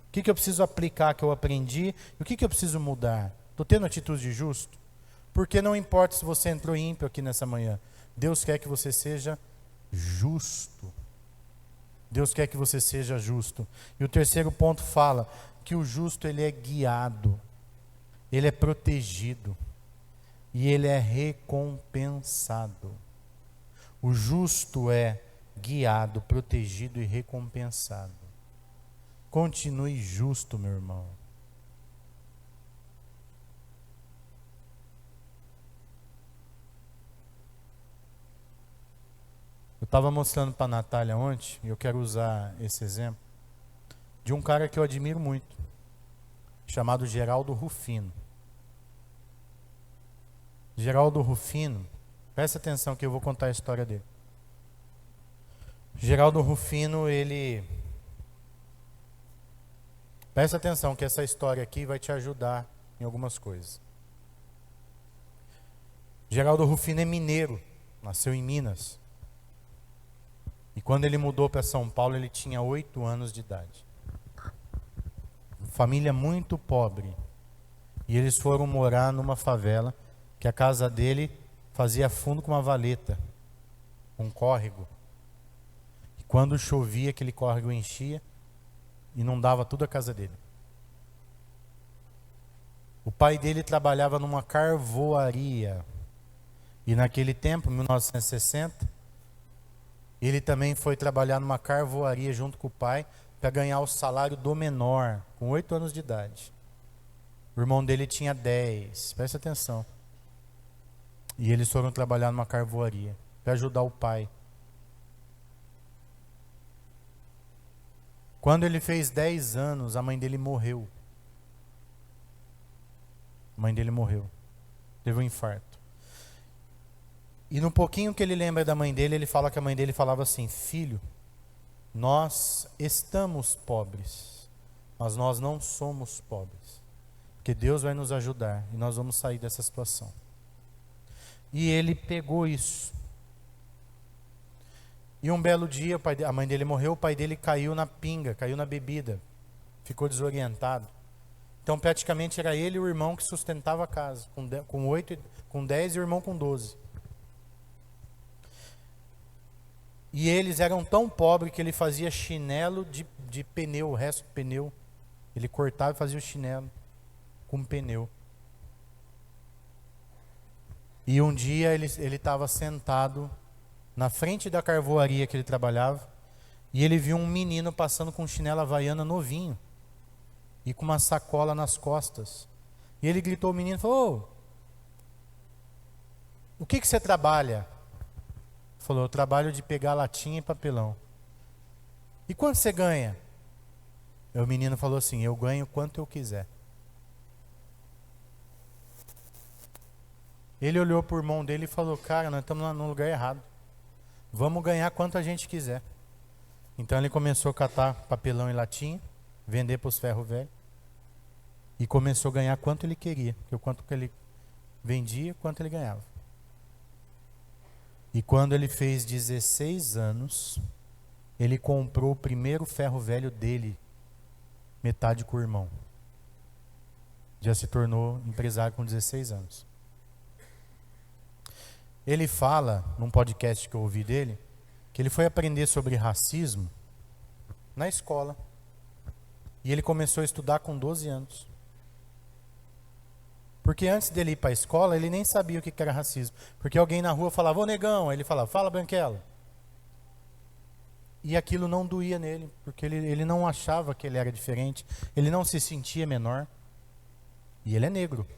O que eu preciso aplicar que eu aprendi? E o que eu preciso mudar? Estou tendo atitude de justo? Porque não importa se você entrou ímpio aqui nessa manhã. Deus quer que você seja justo. Deus quer que você seja justo. E o terceiro ponto fala que o justo ele é guiado, ele é protegido e ele é recompensado. O justo é guiado, protegido e recompensado. Continue justo, meu irmão. Eu estava mostrando para a Natália ontem, e eu quero usar esse exemplo, de um cara que eu admiro muito, chamado Geraldo Rufino. Geraldo Rufino, presta atenção que eu vou contar a história dele. Geraldo Rufino, ele... Presta atenção que essa história aqui vai te ajudar em algumas coisas. Geraldo Rufino é mineiro, nasceu em Minas. E quando ele mudou para São Paulo, ele tinha 8 anos de idade. Família muito pobre. E eles foram morar numa favela, que a casa dele fazia fundo com uma valeta, um córrego. E quando chovia, aquele córrego enchia, inundava toda a casa dele. O pai dele trabalhava numa carvoaria. E naquele tempo, 1960, ele também foi trabalhar numa carvoaria junto com o pai para ganhar o salário do menor, com 8 anos de idade. O irmão dele tinha 10, presta atenção. E eles foram trabalhar numa carvoaria para ajudar o pai. Quando ele fez 10 anos, a mãe dele morreu. A mãe dele morreu. Teve um infarto. E no pouquinho que ele lembra da mãe dele, ele fala que a mãe dele falava assim: filho, nós estamos pobres, mas nós não somos pobres. Porque Deus vai nos ajudar e nós vamos sair dessa situação. E ele pegou isso. E um belo dia, a mãe dele morreu, o pai dele caiu na pinga, caiu na bebida. Ficou desorientado. Então praticamente era ele e o irmão que sustentava a casa, com 10 e o irmão com 12. E eles eram tão pobres que ele fazia chinelo de pneu, o resto do pneu. Ele cortava e fazia o chinelo com pneu. E um dia ele estava sentado na frente da carvoaria que ele trabalhava, e ele viu um menino passando com um chinelo havaiana novinho, e com uma sacola nas costas. E ele gritou ao menino, falou: o que você trabalha? Falou: eu trabalho de pegar latinha e papelão. E quanto você ganha? E o menino falou assim: eu ganho quanto eu quiser. Ele olhou para o irmão dele e falou: cara, nós estamos no lugar errado. Vamos ganhar quanto a gente quiser. Então ele começou a catar papelão e latinha, vender para os ferro velho. E começou a ganhar quanto ele queria. Porque o quanto que ele vendia, quanto ele ganhava. E quando ele fez 16 anos, ele comprou o primeiro ferro velho dele, metade com o irmão. Já se tornou empresário com 16 anos. Ele fala, num podcast que eu ouvi dele, que ele foi aprender sobre racismo na escola. E ele começou a estudar com 12 anos. Porque antes dele ir para a escola, ele nem sabia o que era racismo. Porque alguém na rua falava: ô negão, aí ele falava: fala branquelo. E aquilo não doía nele, porque ele não achava que ele era diferente, ele não se sentia menor. E ele é negro.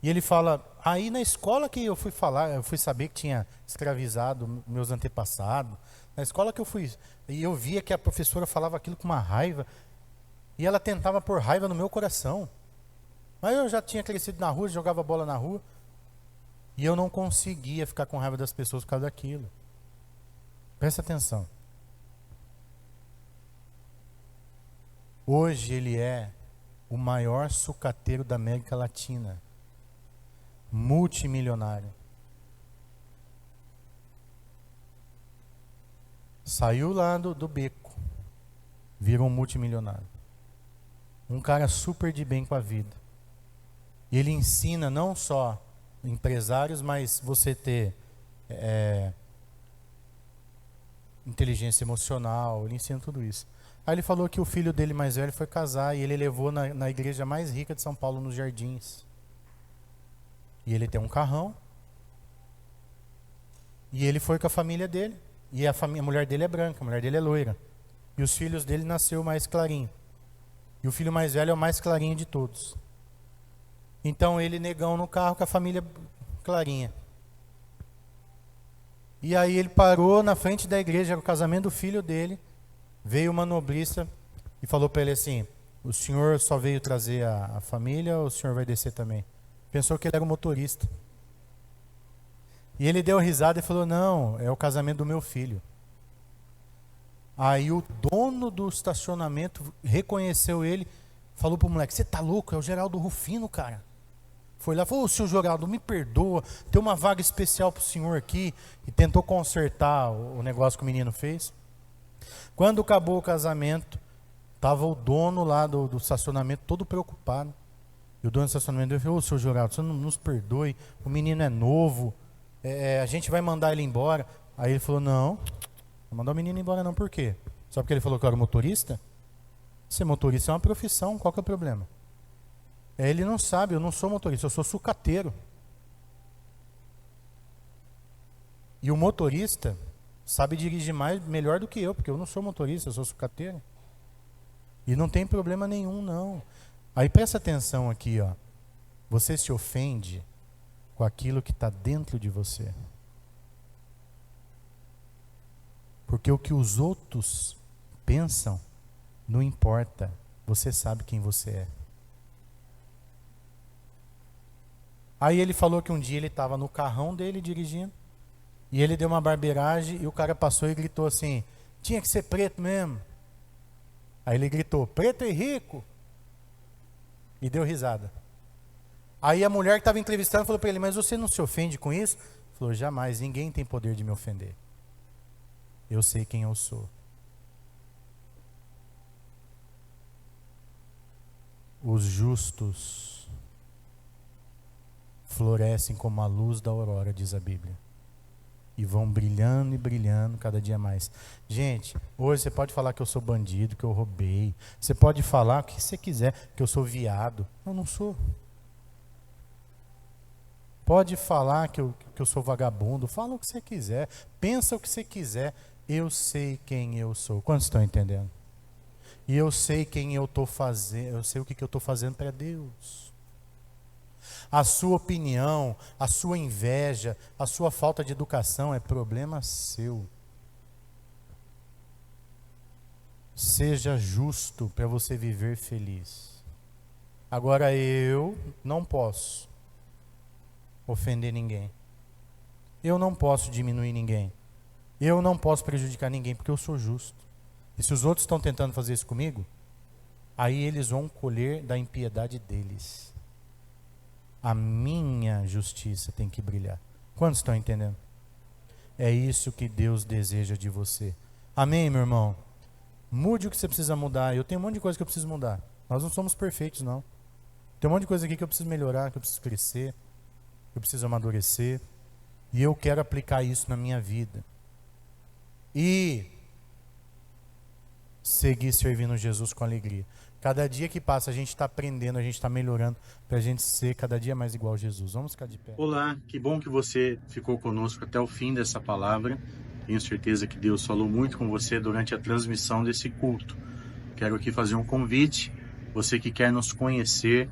E ele fala: aí na escola que eu fui saber que tinha escravizado meus antepassados, na escola que eu fui, e eu via que a professora falava aquilo com uma raiva, e ela tentava pôr raiva no meu coração. Mas eu já tinha crescido na rua, jogava bola na rua, e eu não conseguia ficar com raiva das pessoas por causa daquilo. Presta atenção. Hoje ele é o maior sucateiro da América Latina. Multimilionário. Saiu lá do beco, virou um multimilionário. Um cara super de bem com a vida. E ele ensina não só empresários, mas você ter inteligência emocional, ele ensina tudo isso. Aí ele falou que o filho dele mais velho foi casar e ele levou na igreja mais rica de São Paulo, nos Jardins. E ele tem um carrão. E ele foi com a família dele. E a mulher dele é branca, a mulher dele é loira. E os filhos dele nasceu mais clarinho. E o filho mais velho é o mais clarinho de todos. Então ele negão no carro com a família clarinha. E aí ele parou na frente da igreja, era o casamento do filho dele. Veio uma nobrista e falou para ele assim: o senhor só veio trazer a família ou o senhor vai descer também? Pensou que ele era o motorista. E ele deu risada e falou: não, é o casamento do meu filho. Aí o dono do estacionamento reconheceu ele, falou pro moleque: você tá louco? É o Geraldo Rufino, cara. Foi lá e falou: ô, seu Geraldo, me perdoa, tem uma vaga especial pro senhor aqui. E tentou consertar o negócio que o menino fez. Quando acabou o casamento, estava o dono lá do estacionamento todo preocupado. E o dono do estacionamento falou: ô, seu Geraldo, você não nos perdoe, o menino é novo, a gente vai mandar ele embora. Aí ele falou: não, não vou mandar o menino embora não, por quê? Só porque ele falou que eu era motorista? Ser motorista é uma profissão, qual que é o problema? Ele não sabe, eu não sou motorista, eu sou sucateiro. E o motorista sabe dirigir melhor do que eu, porque eu não sou motorista, eu sou sucateiro. E não tem problema nenhum, não. Aí presta atenção aqui, ó. Você se ofende com aquilo que está dentro de você. Porque o que os outros pensam não importa. Você sabe quem você é. Aí ele falou que um dia ele estava no carrão dele dirigindo. E ele deu uma barbeiragem e o cara passou e gritou assim: tinha que ser preto mesmo. Aí ele gritou: preto e rico. E deu risada. Aí a mulher que estava entrevistando falou para ele: mas você não se ofende com isso? Ele falou: jamais, ninguém tem poder de me ofender. Eu sei quem eu sou. Os justos florescem como a luz da aurora, diz a Bíblia. E vão brilhando e brilhando cada dia mais. Gente, hoje você pode falar que eu sou bandido, que eu roubei. Você pode falar o que você quiser, que eu sou viado. Eu não sou. Pode falar que eu sou vagabundo. Fala o que você quiser. Pensa o que você quiser. Eu sei quem eu sou. Quantos estão entendendo? E eu sei quem eu estou fazendo. Eu sei o que eu estou fazendo para Deus. A sua opinião, a sua inveja, a sua falta de educação é problema seu. Seja justo para você viver feliz. Agora eu não posso ofender ninguém. Eu não posso diminuir ninguém. Eu não posso prejudicar ninguém porque eu sou justo. E se os outros estão tentando fazer isso comigo, aí eles vão colher da impiedade deles. A minha justiça tem que brilhar. Quantos estão entendendo? É isso que Deus deseja de você. Amém, meu irmão? Mude o que você precisa mudar. Eu tenho um monte de coisa que eu preciso mudar. Nós não somos perfeitos, não. Tem um monte de coisa aqui que eu preciso melhorar, que eu preciso crescer, que eu preciso amadurecer. E eu quero aplicar isso na minha vida. E seguir servindo Jesus com alegria. Cada dia que passa a gente está aprendendo, a gente está melhorando para a gente ser cada dia mais igual a Jesus. Vamos ficar de pé. Olá, que bom que você ficou conosco até o fim dessa palavra. Tenho certeza que Deus falou muito com você durante a transmissão desse culto. Quero aqui fazer um convite. Você que quer nos conhecer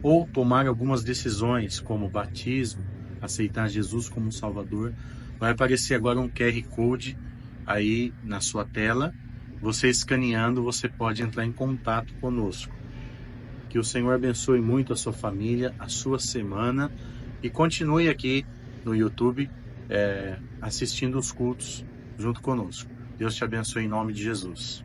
ou tomar algumas decisões, como batismo, aceitar Jesus como Salvador, vai aparecer agora um QR Code aí na sua tela. Você escaneando, você pode entrar em contato conosco. Que o Senhor abençoe muito a sua família, a sua semana. E continue aqui no YouTube assistindo os cultos junto conosco. Deus te abençoe em nome de Jesus.